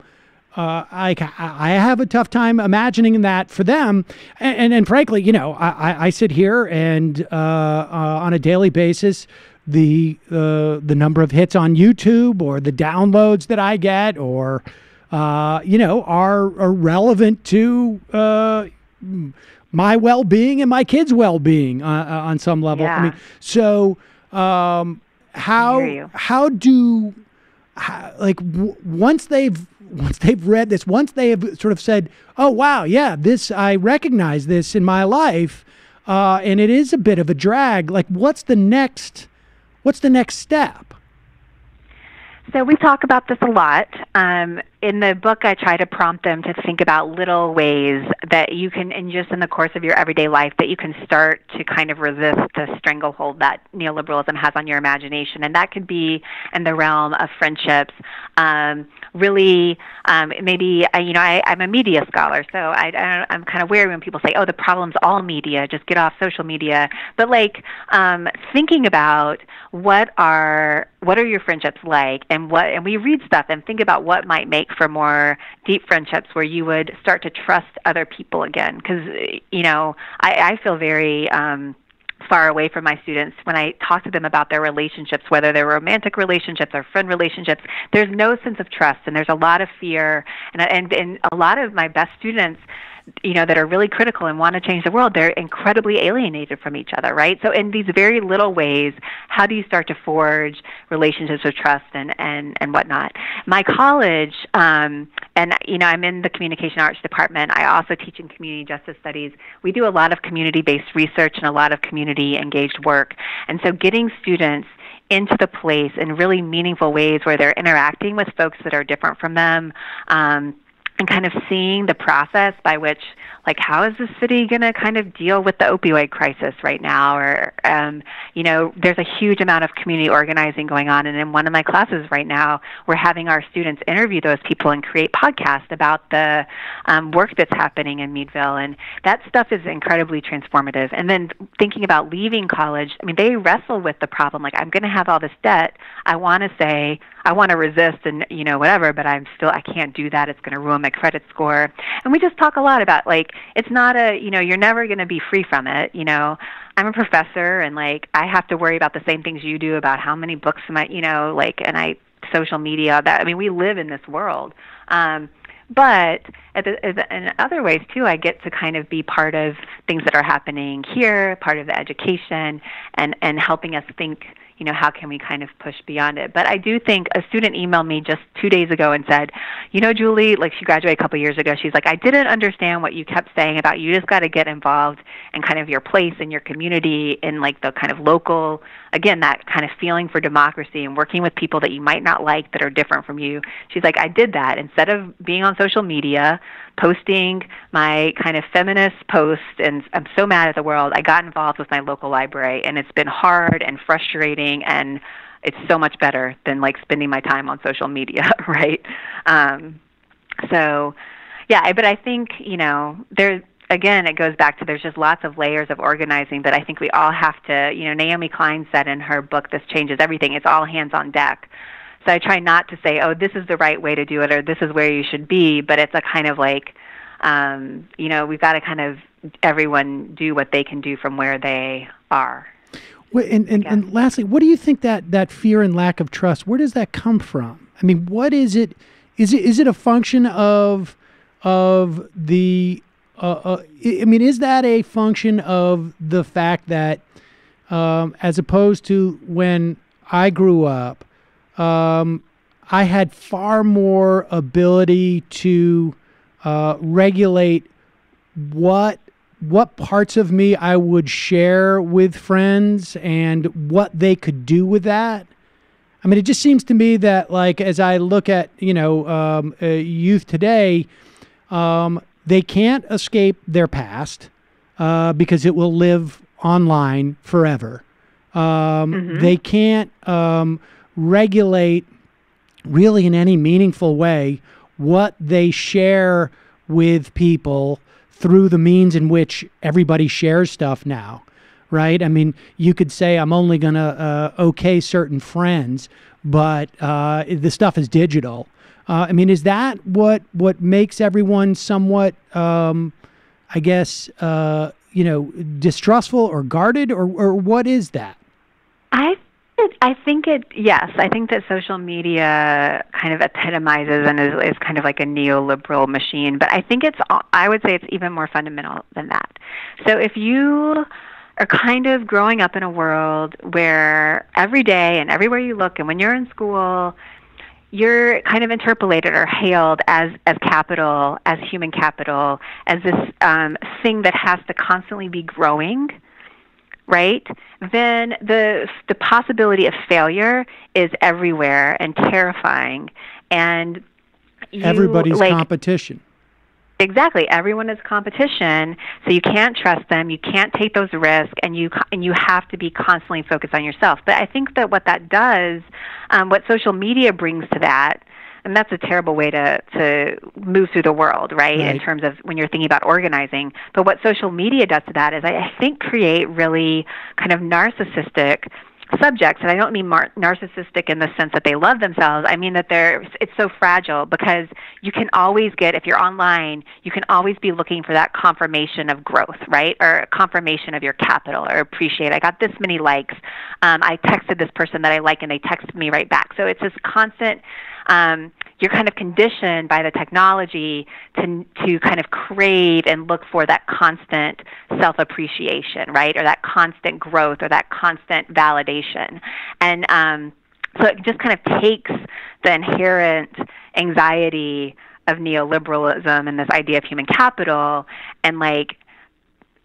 have a tough time imagining that for them. And frankly, I sit here and on a daily basis, the number of hits on YouTube or the downloads that I get or are relevant to my well-being and my kids' well-being on some level. Yeah. I mean, so once they've read this, once they have sort of said, oh wow, yeah, I recognize this in my life, and it is a bit of a drag. Like, what's the next step? So we talk about this a lot. In the book, I try to prompt them to think about little ways that you can, and just in the course of your everyday life, that you can start to kind of resist the stranglehold that neoliberalism has on your imagination. And that could be in the realm of friendships. Maybe, I'm a media scholar, so I'm kind of wary when people say, oh, the problem's all media, just get off social media. But thinking about what are your friendships like, and we read stuff and think about what might make for more deep friendships where you would start to trust other people again. Because, I feel very far away from my students when I talk to them about their relationships, whether they're romantic relationships or friend relationships. There's no sense of trust, and there's a lot of fear. And a lot of my best students, that are really critical and want to change the world, they're incredibly alienated from each other, right? So in these very little ways, how do you start to forge relationships with trust and whatnot? My college, I'm in the communication arts department. I also teach in community justice studies. We do a lot of community-based research and a lot of community-engaged work. And so getting students into the place in really meaningful ways where they're interacting with folks that are different from them, and kind of seeing the process by which, how is the city going to kind of deal with the opioid crisis right now? Or, there's a huge amount of community organizing going on. And in one of my classes right now, we're having our students interview those people and create podcasts about the work that's happening in Meadville. And that stuff is incredibly transformative. And then thinking about leaving college, they wrestle with the problem. I'm going to have all this debt. I want to resist and, whatever, but I can't do that. It's going to ruin my credit score. And we just talk a lot about, it's not you're never going to be free from it. I'm a professor, and, I have to worry about the same things you do about how many books am I, social media, we live in this world. But in other ways, too, I get to kind of be part of things that are happening here, part of the education, and helping us think, how can we kind of push beyond it? But I do think a student emailed me just 2 days ago and said, Julie, she graduated a couple years ago. She's like, I didn't understand what you kept saying about you just got to get involved in kind of your place in your community, in the kind of local, again, that kind of feeling for democracy and working with people that you might not like that are different from you. She's like, I did that. Instead of being on social media, posting my kind of feminist posts, and I'm so mad at the world, I got involved with my local library, and it's been hard and frustrating, and it's so much better than spending my time on social media, right? But I think, there's, again, it goes back to there's just lots of layers of organizing that I think we all have to, Naomi Klein said in her book, This Changes Everything, it's all hands on deck. So I try not to say, oh, this is the right way to do it or this is where you should be, but it's a kind of we've got to kind of everyone do what they can do from where they are. Well, and lastly, what do you think that fear and lack of trust, where does that come from? What is it? Is it a function of the is that a function of the fact that as opposed to when I grew up, I had far more ability to regulate what parts of me I would share with friends and what they could do with that? It just seems to me that, as I look at, youth today, they can't escape their past because it will live online forever. They can't regulate really in any meaningful way what they share with people through the means in which everybody shares stuff now, right? I mean, you could say I'm only going to okay certain friends, but the stuff is digital. I mean, is that what makes everyone somewhat, I guess, distrustful or guarded, or what is that? I think that social media kind of epitomizes and is kind of like a neoliberal machine, but I would say it's even more fundamental than that. So if you are kind of growing up in a world where every day and everywhere you look and when you're in school, you're kind of interpolated or hailed as capital, as human capital, as this thing that has to constantly be growing, right? Then the possibility of failure is everywhere and terrifying, and everybody's competition. Exactly, everyone is competition, so you can't trust them, you can't take those risks, and you have to be constantly focused on yourself. But I think that what that does, what social media brings to that, and that's a terrible way to move through the world, right, in terms of when you're thinking about organizing. But what social media does to that is I think create really kind of narcissistic subjects, and I don't mean narcissistic in the sense that they love themselves. I mean that it's so fragile because you can always get, if you're online, you can always be looking for that confirmation of growth, right, or confirmation of your capital or appreciate. I got this many likes. I texted this person that I like, and they texted me right back. So it's this constant. You're kind of conditioned by the technology to kind of crave and look for that constant self-appreciation, right, or that constant growth or that constant validation. And so it just kind of takes the inherent anxiety of neoliberalism and this idea of human capital and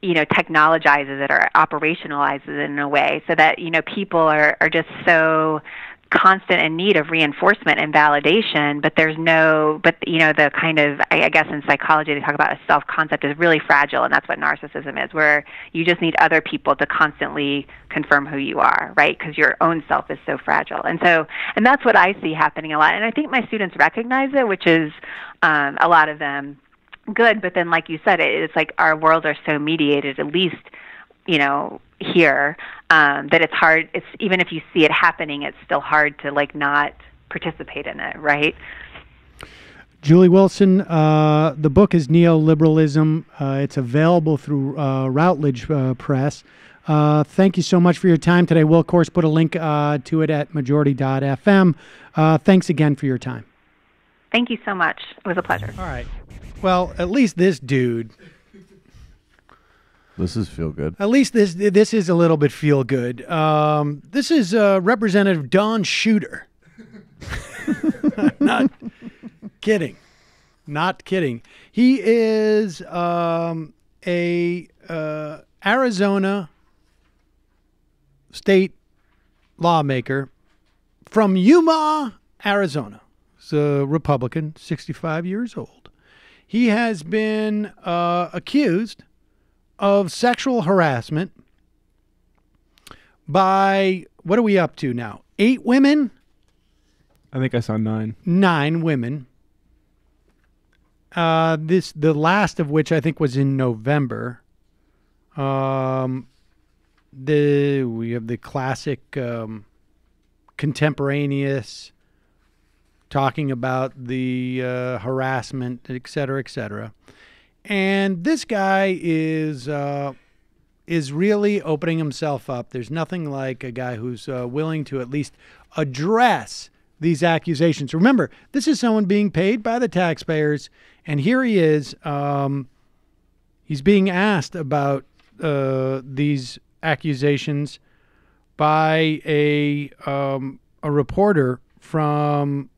technologizes it or operationalizes it in a way so that, people are just so constant in need of reinforcement and validation, but the kind of, I guess in psychology they talk about a self-concept is really fragile, and that's what narcissism is, where you just need other people to constantly confirm who you are, right, because your own self is so fragile. And that's what I see happening a lot, and I think my students recognize it, which is a lot of them good, but then like you said, it's like our worlds are so mediated, at least here, that it's hard. It's even if you see it happening, it's still hard to not participate in it, right? Julie Wilson, the book is Neoliberalism. It's available through Routledge Press. Thank you so much for your time today. We'll, of course, put a link to it at majority.fm. Thanks again for your time. Thank you so much. It was a pleasure. All right. Well, at least this dude... This is feel good. At least this is a little bit feel good. This is Representative Don Shooter. Not kidding. Not kidding. He is a Arizona state lawmaker from Yuma, Arizona. He's a Republican, 65 years old. He has been accused of sexual harassment by, what are we up to now? 8 women? I think I saw 9. 9 women. The last of which I think was in November. We have the classic contemporaneous talking about the harassment, et cetera, et cetera. And this guy is really opening himself up. There's nothing like a guy who's willing to at least address these accusations. Remember, this is someone being paid by the taxpayers, and here he is. He's being asked about these accusations by a reporter from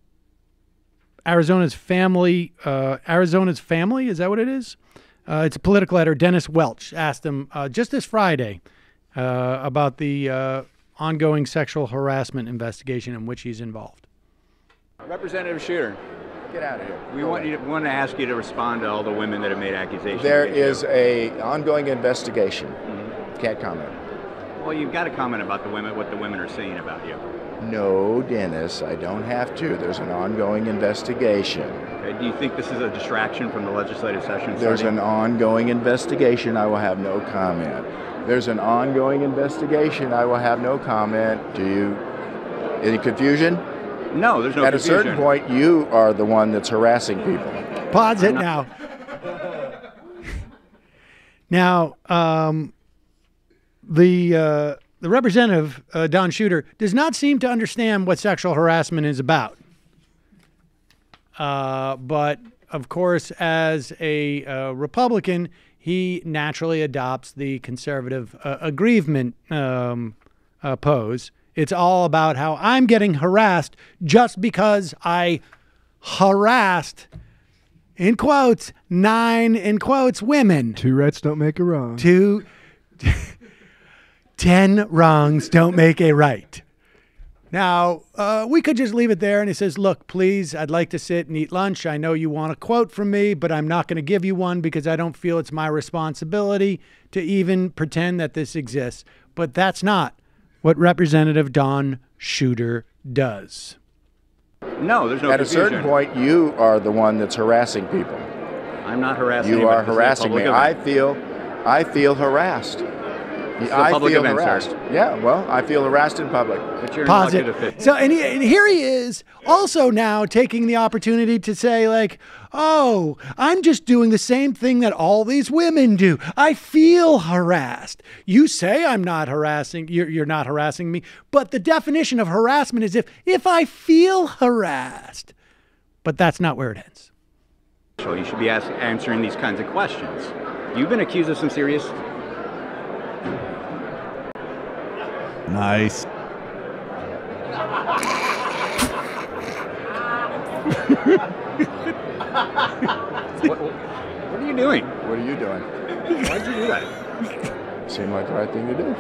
Arizona's Family, is that what it is? It's a political editor. Dennis Welch asked him just this Friday about the ongoing sexual harassment investigation in which he's involved. Representative Shooter, get out of here. We want to ask you to respond to all the women that have made accusations. There is an ongoing investigation. Mm-hmm. Can't comment. Well, you've got to comment about the women, what the women are saying about you. No, Dennis, I don't have to. There's an ongoing investigation. Okay, do you think this is a distraction from the legislative session? There's an ongoing investigation. I will have no comment. There's an ongoing investigation. I will have no comment. Do you? Any confusion? No, there's no confusion. At a certain point, you are the one that's harassing people. Pause it now. Now, the representative, Don Shooter, does not seem to understand what sexual harassment is about. But, of course, as a Republican, he naturally adopts the conservative aggrievement pose. It's all about how I'm getting harassed just because I harassed, in quotes, 9, in quotes, women. 2 rights don't make a wrong. 10 wrongs don't make a right. Now, we could just leave it there. And he says, look, please, I'd like to sit and eat lunch. I know you want a quote from me, but I'm not going to give you one because I don't feel it's my responsibility to even pretend that this exists. But that's not what Representative Don Shooter does. No, there's no At confusion. a certain point, you are the one that's harassing people. I'm not harassing you. You are harassing me. I event. feel harassed. I feel harassed. Yeah, well, I feel harassed in public. But you're Pause an it. elected official. So, and here he is also now taking the opportunity to say, like, oh, I'm just doing the same thing that all these women do. I feel harassed. You say I'm not harassing, you're not harassing me, but the definition of harassment is if I feel harassed. But that's not where it ends. So you should be answering these kinds of questions. You've been accused of some serious... Nice. What are you doing? What are you doing? Why'd you do that? Seemed like the right thing to do.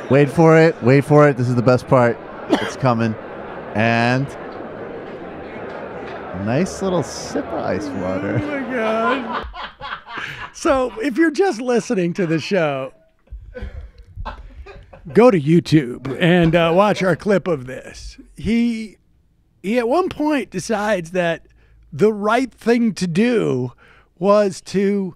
Wait for it. Wait for it. This is the best part. It's coming. And a nice little sip of ice water. Oh, my God. So if you're just listening to the show, go to YouTube and watch our clip of this. He at one point decides that the right thing to do was to,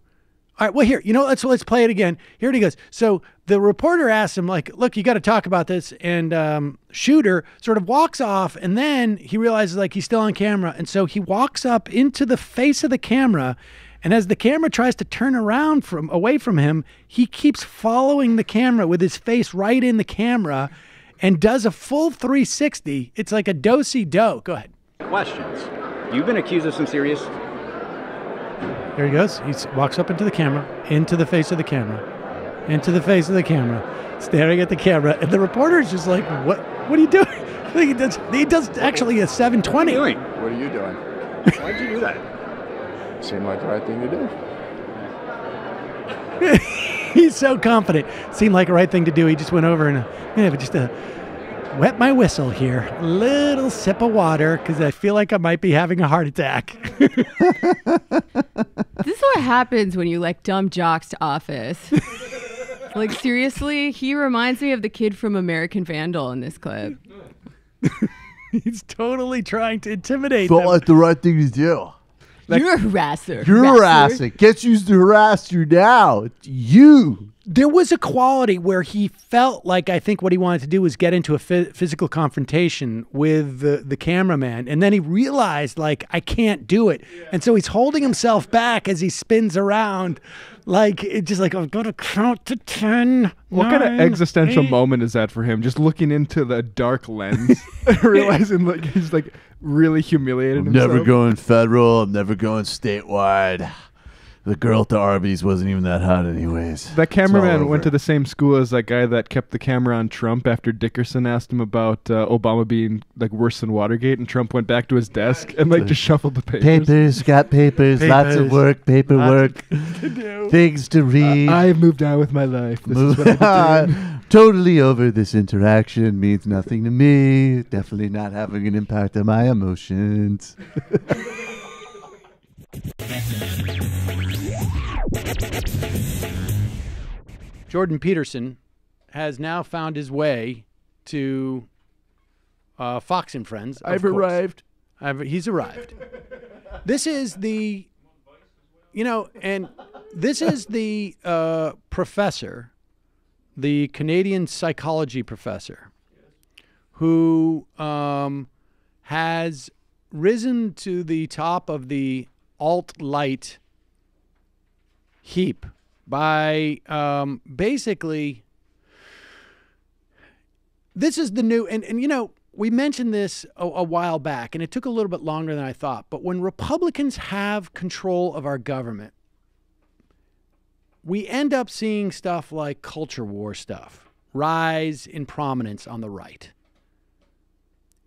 all right, well, here, let's play it again. Here he goes. So the reporter asks him, like, look, you got to talk about this. And Shooter sort of walks off, and then he realizes, like, he's still on camera. And so he walks up into the face of the camera. And as the camera tries to turn around away from him, he keeps following the camera with his face right in the camera and does a full 360. It's like a do-si-do. Go ahead. Questions. You've been accused of some serious... There he goes. He walks up into the camera, into the face of the camera, into the face of the camera, staring at the camera. And the reporter is just like, what are you doing? He does actually a 720. What are you doing? What are you doing? Why'd you do that? Seemed like the right thing to do. He's so confident. Seemed like the right thing to do. He just went over and wet my whistle here. Little sip of water because I feel like I might be having a heart attack. This is what happens when you elect dumb jocks to office. Like, seriously, he reminds me of the kid from American Vandal in this clip. He's totally trying to intimidate Felt them. like the right thing to do. You're a harasser. You're harassing. Gets used to harass you now. It's you. There was a quality where he felt like, I think what he wanted to do was get into a physical confrontation with the cameraman. And then he realized, like, I can't do it. Yeah. And so he's holding himself back as he spins around. Like, it's just like, I'm going to count to 10. What kind of existential moment is that for him? Just looking into the dark lens, realizing like he's like really humiliated himself. Never going federal. I'm never going statewide. The girl at the Arby's wasn't even that hot anyways. That cameraman went to the same school as that guy that kept the camera on Trump after Dickerson asked him about Obama being like worse than Watergate, and Trump went back to his desk and like just shuffled the papers. Got papers, lots of work, paperwork, things to read. I've moved on with my life. This is what I'm doing. Totally over this interaction, means nothing to me. Definitely not having an impact on my emotions. Jordan Peterson has now found his way to Fox and Friends. I've arrived. He's arrived. This is the, and this is the professor, the Canadian psychology professor, who has risen to the top of the alt-light heap by basically, this is the new, and we mentioned this a while back, and it took a little bit longer than I thought, but when Republicans have control of our government, we end up seeing stuff like culture war stuff rise in prominence on the right.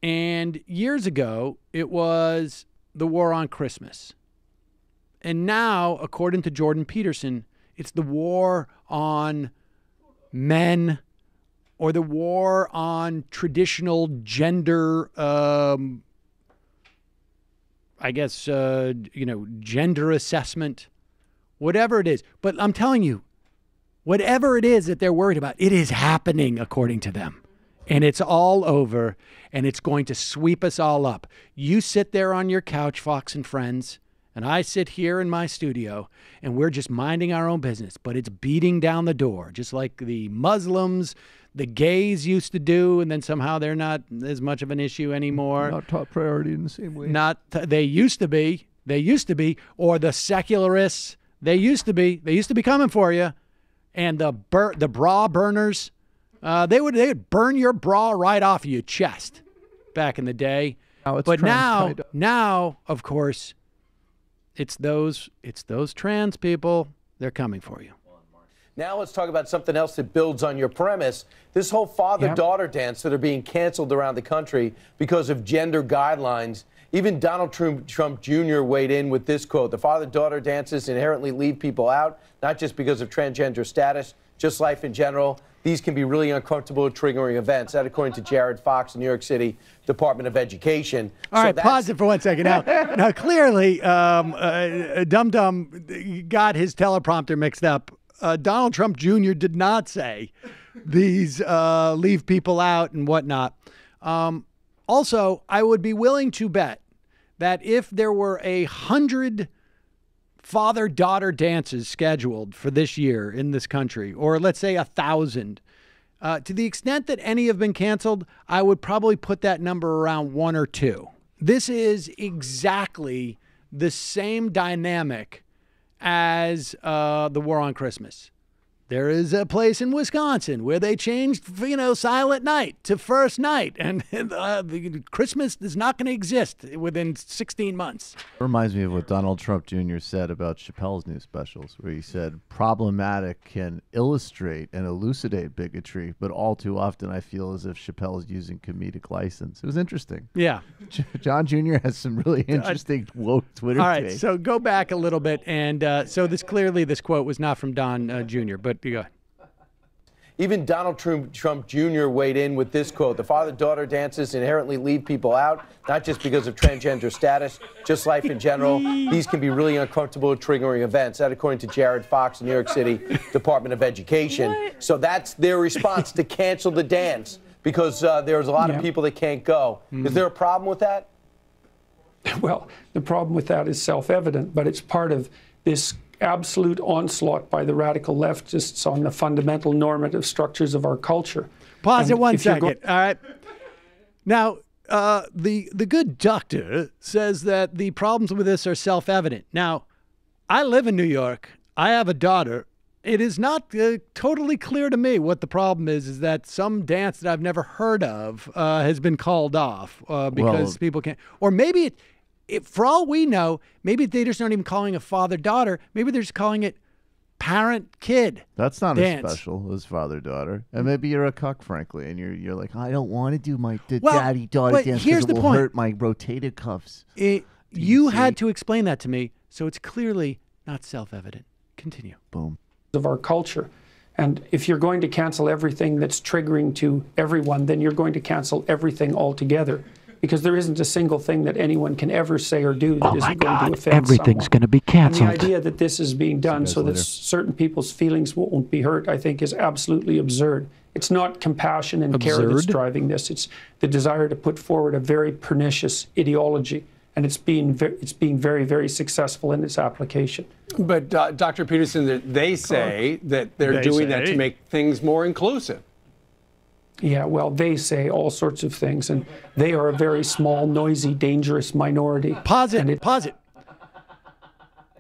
And years ago, it was the war on Christmas. And now, according to Jordan Peterson, it's the war on men, or the war on traditional gender, gender assessment, whatever it is. But I'm telling you, whatever it is that they're worried about, it is happening according to them. And it's all over, and it's going to sweep us all up. You sit there on your couch, Fox and Friends, and I sit here in my studio, and we're just minding our own business. But it's beating down the door, just like the Muslims, the gays used to do, and then somehow they're not as much of an issue anymore. Not top priority in the same way. They used to be. They used to be. Or the secularists, they used to be. They used to be coming for you. And the bra burners, they would burn your bra right off of your chest back in the day. But now, of course, it's those trans people. They're coming for you. Now let's talk about something else that builds on your premise. This whole father-daughter dance that are being canceled around the country because of gender guidelines. Even Donald Trump Jr. weighed in with this quote: "The father-daughter dances inherently leave people out, not just because of transgender status, just life in general. These can be really uncomfortable, triggering events." That according to Jared Fox, New York City Department of Education. All right, pause it for 1 second. Now clearly, Dum Dum got his teleprompter mixed up. Donald Trump Jr. did not say these leave people out and whatnot. Also, I would be willing to bet that if there were 100 father-daughter dances scheduled for this year in this country, or let's say 1,000, to the extent that any have been canceled, I would probably put that number around 1 or 2. This is exactly the same dynamic as the war on Christmas. There is a place in Wisconsin where they changed, Silent Night to First Night, and Christmas is not going to exist within 16 months. Reminds me of what Donald Trump Jr. said about Chappelle's new specials, where he said problematic can illustrate and elucidate bigotry, but all too often I feel as if Chappelle is using comedic license. It was interesting. Yeah. John Jr. has some really interesting woke Twitter All right, takes. so go back a little bit, and so this quote was not from Don Jr., but you go. Even Donald Trump Jr. weighed in with this quote: "The father-daughter dances inherently leave people out, not just because of transgender status, just life in general. These can be really uncomfortable, triggering events." That according to Jared Fox, New York City Department of Education. What? So that's their response to cancel the dance, because there's a lot of people that can't go. Is there a problem with that? Well, the problem with that is self-evident, but it's part of this absolute onslaught by the radical leftists on the fundamental normative structures of our culture. Pause it 1 second. All right. Now, the good doctor says that the problems with this are self-evident. Now, I live in New York. I have a daughter. It is not totally clear to me what the problem is that some dance that I've never heard of has been called off because people can't. Or maybe for all we know, maybe they just aren't even calling it father-daughter. Maybe they're just calling it parent-kid. That's not dance. as special as father-daughter. And maybe you're a cuck, frankly, and you're like, I don't want to do my daddy-daughter dance because it will hurt my rotator cuffs. You had to explain that to me, so it's clearly not self-evident. Continue. Boom. Of our culture. And if you're going to cancel everything that's triggering to everyone, then you're going to cancel everything altogether. because there isn't a single thing that anyone can ever say or do that isn't going to offend everything's going to be and canceled. the idea that this is being done so that certain people's feelings won't be hurt, I think, is absolutely absurd. It's not compassion and care that's driving this. It's the desire to put forward a very pernicious ideology, and it's being very, very successful in its application. But Dr. Peterson, they say that they're doing that to make things more inclusive. Yeah, well, they say all sorts of things, and they are a very small, noisy, dangerous minority. Pause it.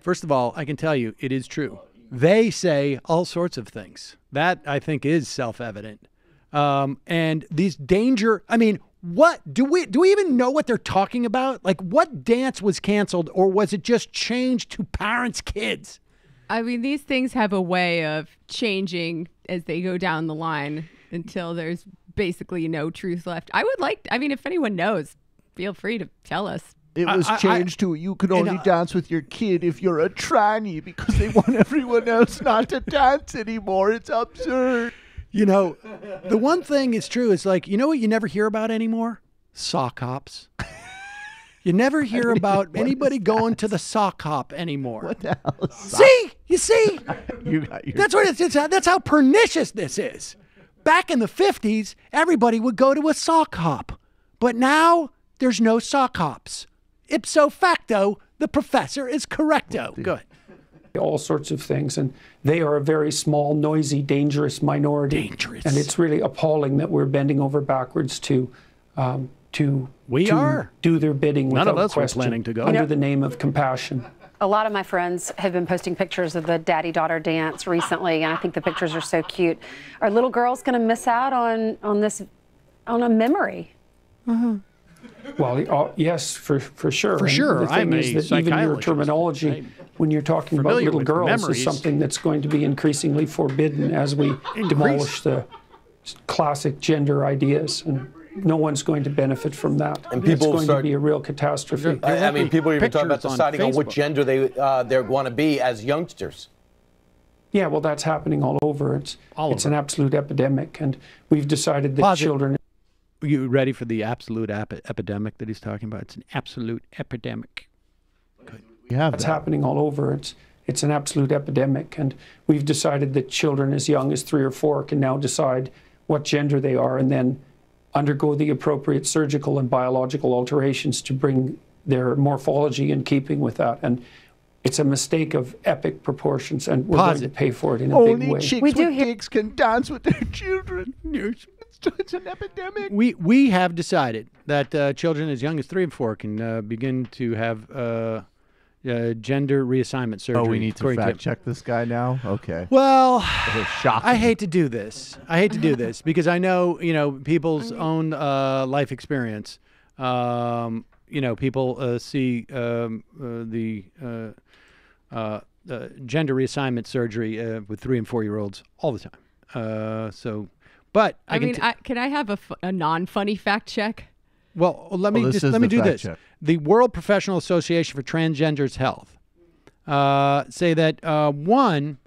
First of all, I can tell you it is true. They say all sorts of things. That, I think, is self-evident. And these what do we even know what they're talking about? Like, what dance was canceled, or was it just changed to parents' kids? I mean, these things have a way of changing as they go down the line until there's basically no truth left. If anyone knows, feel free to tell us. It was changed to you can only dance with your kid if you're a tranny, because they want everyone else not to dance anymore. It's absurd. You know, the one thing is true is, like, you know what you never hear about anymore? Sock hops. You never hear about anybody going to the sock hop anymore. What the hell? See? You see? That's what that's how pernicious this is. Back in the 50s, everybody would go to a sock hop. But now there's no sock hops. Ipso facto, the professor is correcto. Good. All sorts of things, and they are a very small, noisy, dangerous minority. And it's really appalling that we're bending over backwards to do their bidding without question. None of us were planning to go. Under the name of compassion. A lot of my friends have been posting pictures of the daddy-daughter dance recently, and I think the pictures are so cute. Are little girls going to miss out on a memory? Mm-hmm. Well, yes, for sure. For sure. The thing is that even your terminology, when you're talking about little girls, is something that's going to be increasingly forbidden as we demolish the classic gender ideas. And no one's going to benefit from that. And it's going to be a real catastrophe. I mean, people are even talking about deciding on what gender they want to be as youngsters. Yeah, well, that's happening all over. It's an absolute epidemic, and we've decided that children. Are you ready for the absolute epidemic that he's talking about? It's an absolute epidemic. That's happening all over. It's an absolute epidemic, and we've decided that children as young as 3 or 4 can now decide what gender they are, and then undergo the appropriate surgical and biological alterations to bring their morphology in keeping with that. And it's a mistake of epic proportions, and we're going to pay for it in a big way. Only chicks with gigs can dance with their children. It's an epidemic. We have decided that children as young as 3 and 4 can begin to have gender reassimentsurgery. Oh, we need to fact check this guy now? Okay. Well, I hate to do this. Because I know, people's own life experience. People see the gender reassignment surgery with 3 and 4-year-olds all the time. But can I have a non-funny fact check? Well, let me do this. Check. The World Professional Association for Transgenders Health say that 1,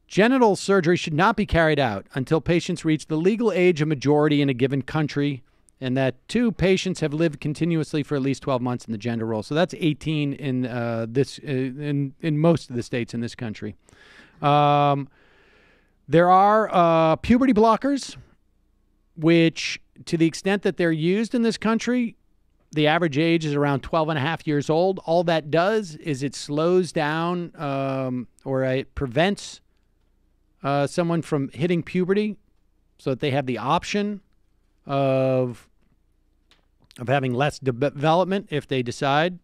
genital surgery should not be carried out until patients reach the legal age of majority in a given country, and that 2, patients have lived continuously for at least 12 months in the gender role. So that's 18 in in most of the states in this country. There are puberty blockers, which, to the extent that they're used in this country, the average age is around 12 and a half years old. All that does is it slows down or it prevents someone from hitting puberty so that they have the option of having less development if they decide.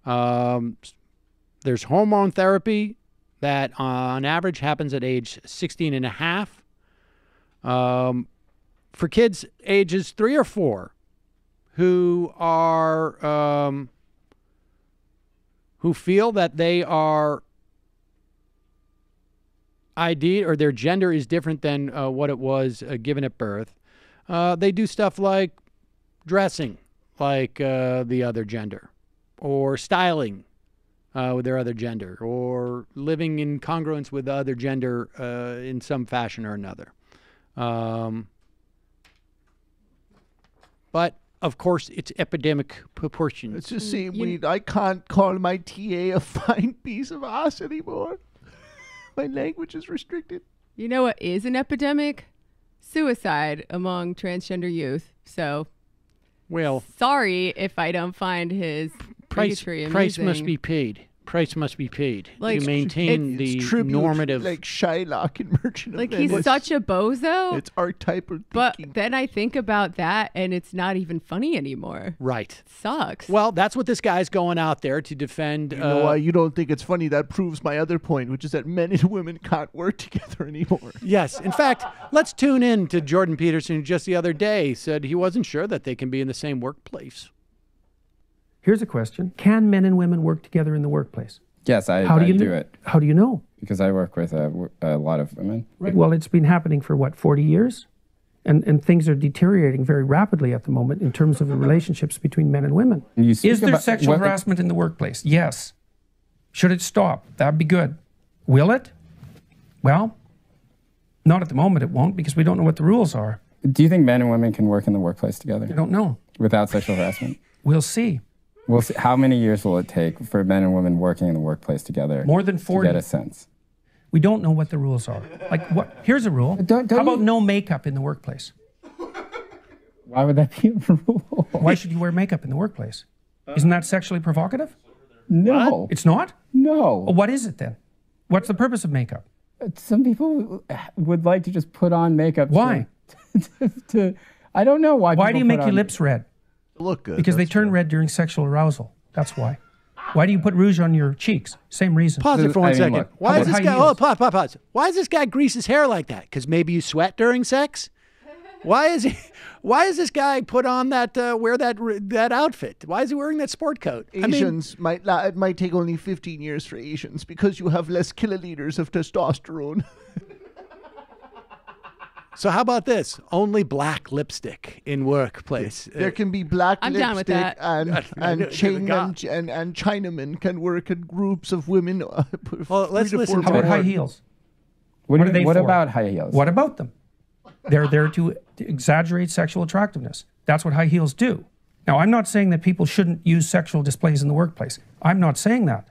There's hormone therapy that on average happens at age 16 and a half. For kids ages 3 or 4 who are who feel that they are ID'd or their gender is different than what it was given at birth, they do stuff like dressing like the other gender, or styling with their other gender, or living in congruence with the other gender in some fashion or another. But of course, it's epidemic proportions. It's the same weed. I can't call my TA a fine piece of ass anymore. My language is restricted. You know what is an epidemic? Suicide among transgender youth. So, well, sorry if I don't find his bigotry amazing. Price must be paid. Price must be paid like, to maintain the normative. Like Shylock in Merchant like of Venice. He's such a bozo. It's archetypal thinking. But then I think about that, and it's not even funny anymore. Right. It sucks. Well, that's what this guy's going out there to defend. You know why you don't think it's funny? That proves my other point, which is that men and women can't work together anymore. Yes. In fact, let's tune in to Jordan Peterson, who just the other day said he wasn't sure that they can be in the same workplace. Here's a question. Can men and women work together in the workplace? Yes, I do it. How do you know? Because I work with a lot of women. Right. Well, it's been happening for, 40 years? And things are deteriorating very rapidly at the moment in terms of the relationships between men and women. Is there sexual harassment in the workplace? Yes. Should it stop? That'd be good. Will it? Well, not at the moment it won't, because we don't know what the rules are. Do you think men and women can work in the workplace together? I don't know. Without sexual harassment? We'll see. We'll see. How many years will it take for men and women working in the workplace together? More than 40. To get a sense. We don't know what the rules are. Like, what? Here's a rule. How about no makeup in the workplace? Why would that be a rule? Why should you wear makeup in the workplace? Isn't that sexually provocative? No. What? It's not? No. Well, what is it then? What's the purpose of makeup? Some people would like to just put on makeup. Why? I don't know why. Why do you make your lips red? Look good. Because they turn red during sexual arousal. That's why. Why do you put rouge on your cheeks? Same reason. Pause it for 1 second. Look, Why is this guy? Oh, pause. Why does this guy grease his hair like that? Because maybe you sweat during sex. Why is this guy put on that wear that outfit? Why is he wearing that sport coat? Asians it might take only 15 years for Asians because you have less kiloliters of testosterone. So how about this? Only black lipstick in workplace. There can be black I'm lipstick down with that. and Chinamen can work in groups of women. Well, let's listen. How about high heels? What are they for? About high heels? What about them? They're there to exaggerate sexual attractiveness. That's what high heels do. Now, I'm not saying that people shouldn't use sexual displays in the workplace. I'm not saying that.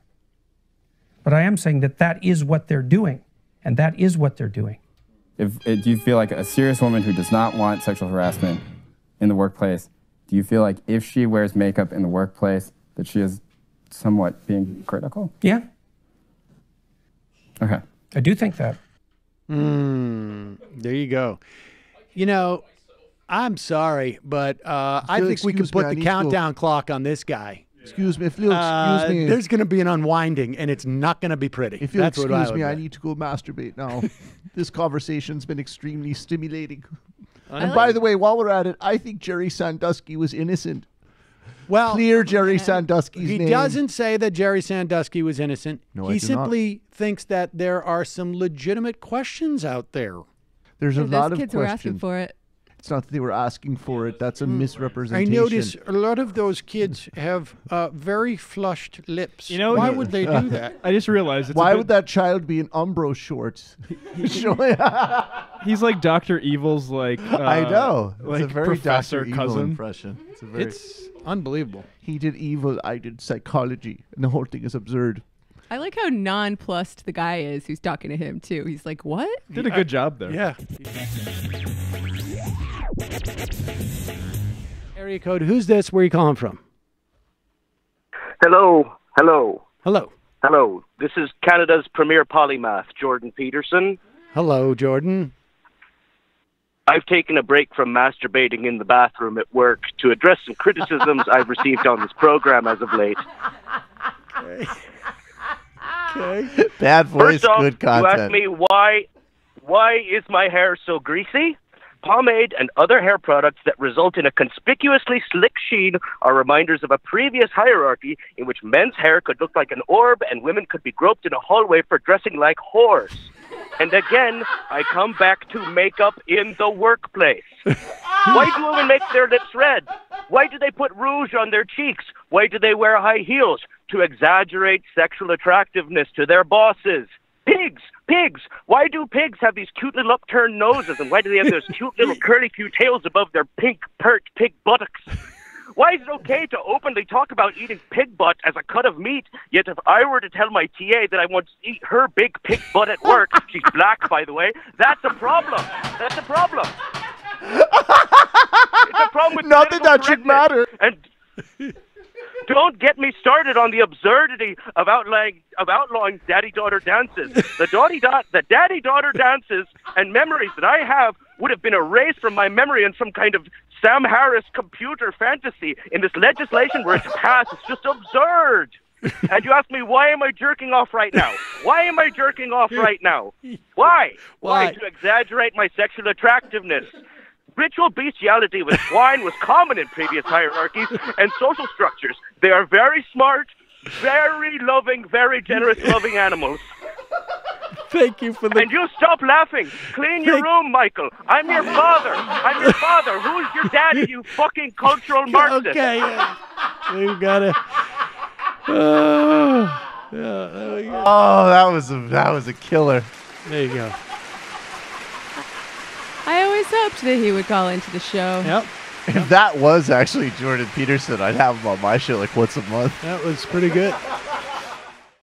But I am saying that that is what they're doing. And that is what they're doing. Do you feel like a serious woman who does not want sexual harassment in the workplace, do you feel like if she wears makeup in the workplace that she is somewhat being critical? Yeah. Okay. I do think that. There you go. You know, I'm sorry, but I think we can put the countdown clock on this guy. Excuse me, if you'll excuse me. There's going to be an unwinding, and it's not going to be pretty. If you'll excuse me, I need to go masturbate now. This conversation's been extremely stimulating. And by the way, while we're at it, I think Jerry Sandusky was innocent. Well, clear Jerry Sandusky's name. He doesn't say that Jerry Sandusky was innocent. No, he simply thinks that there are some legitimate questions out there. There's a lot of kids questions. were asking for it. It's not that they were asking for it. That's a misrepresentation. I notice a lot of those kids have very flushed lips. You know, why would they do that? I just realized. Why would that child be in Umbro shorts? He's like Dr. Evil's like. I know. It's like a very professor Dr. Evil cousin impression. It's unbelievable. He did evil. I did psychology, and the whole thing is absurd. I like how nonplussed the guy is who's talking to him too. He's like, "What?" Did a good job there. Yeah. Area code. Who's this? Where are you calling from? Hello. Hello. Hello. Hello. This is Canada's premier polymath, Jordan Peterson. Hello, Jordan. I've taken a break from masturbating in the bathroom at work to address some criticisms I've received on this program as of late. Okay. Bad voice, First off, good content. You asked me why is my hair so greasy? Pomade and other hair products that result in a conspicuously slick sheen are reminders of a previous hierarchy in which men's hair could look like an orb and women could be groped in a hallway for dressing like whores. And again, I come back to makeup in the workplace. Why do women make their lips red? Why do they put rouge on their cheeks? Why do they wear high heels? To exaggerate sexual attractiveness to their bosses. Pigs! Why do pigs have these cute little upturned noses? And why do they have those cute little curly-cute tails above their pink, pert pig buttocks? Why is it okay to openly talk about eating pig butt as a cut of meat, yet if I were to tell my TA that I want to eat her big pig butt at work, she's black, by the way, that's a problem. That's a problem. It's a problem with nothing that should matter. And don't get me started on the absurdity of outlawing daddy-daughter dances. The daddy-daughter dances and memories that I have would have been erased from my memory in some kind of Sam Harris computer fantasy in this legislation where it's passed. It's just absurd. And you ask me, why am I jerking off right now? Why am I jerking off right now? Why? Why? To exaggerate my sexual attractiveness. Ritual bestiality with swine was common in previous hierarchies and social structures. They are very smart, very loving, very generous, loving animals. Thank you for the... And you stop laughing. Clean your room, Michael. I'm your father. I'm your father. Who's your daddy, you fucking cultural Marxist? Okay, we've got to... there we go. Oh, that was a killer. There you go. I always hoped that he would call into the show. Yep. If that was actually Jordan Peterson, I'd have him on my show like once a month. That was pretty good.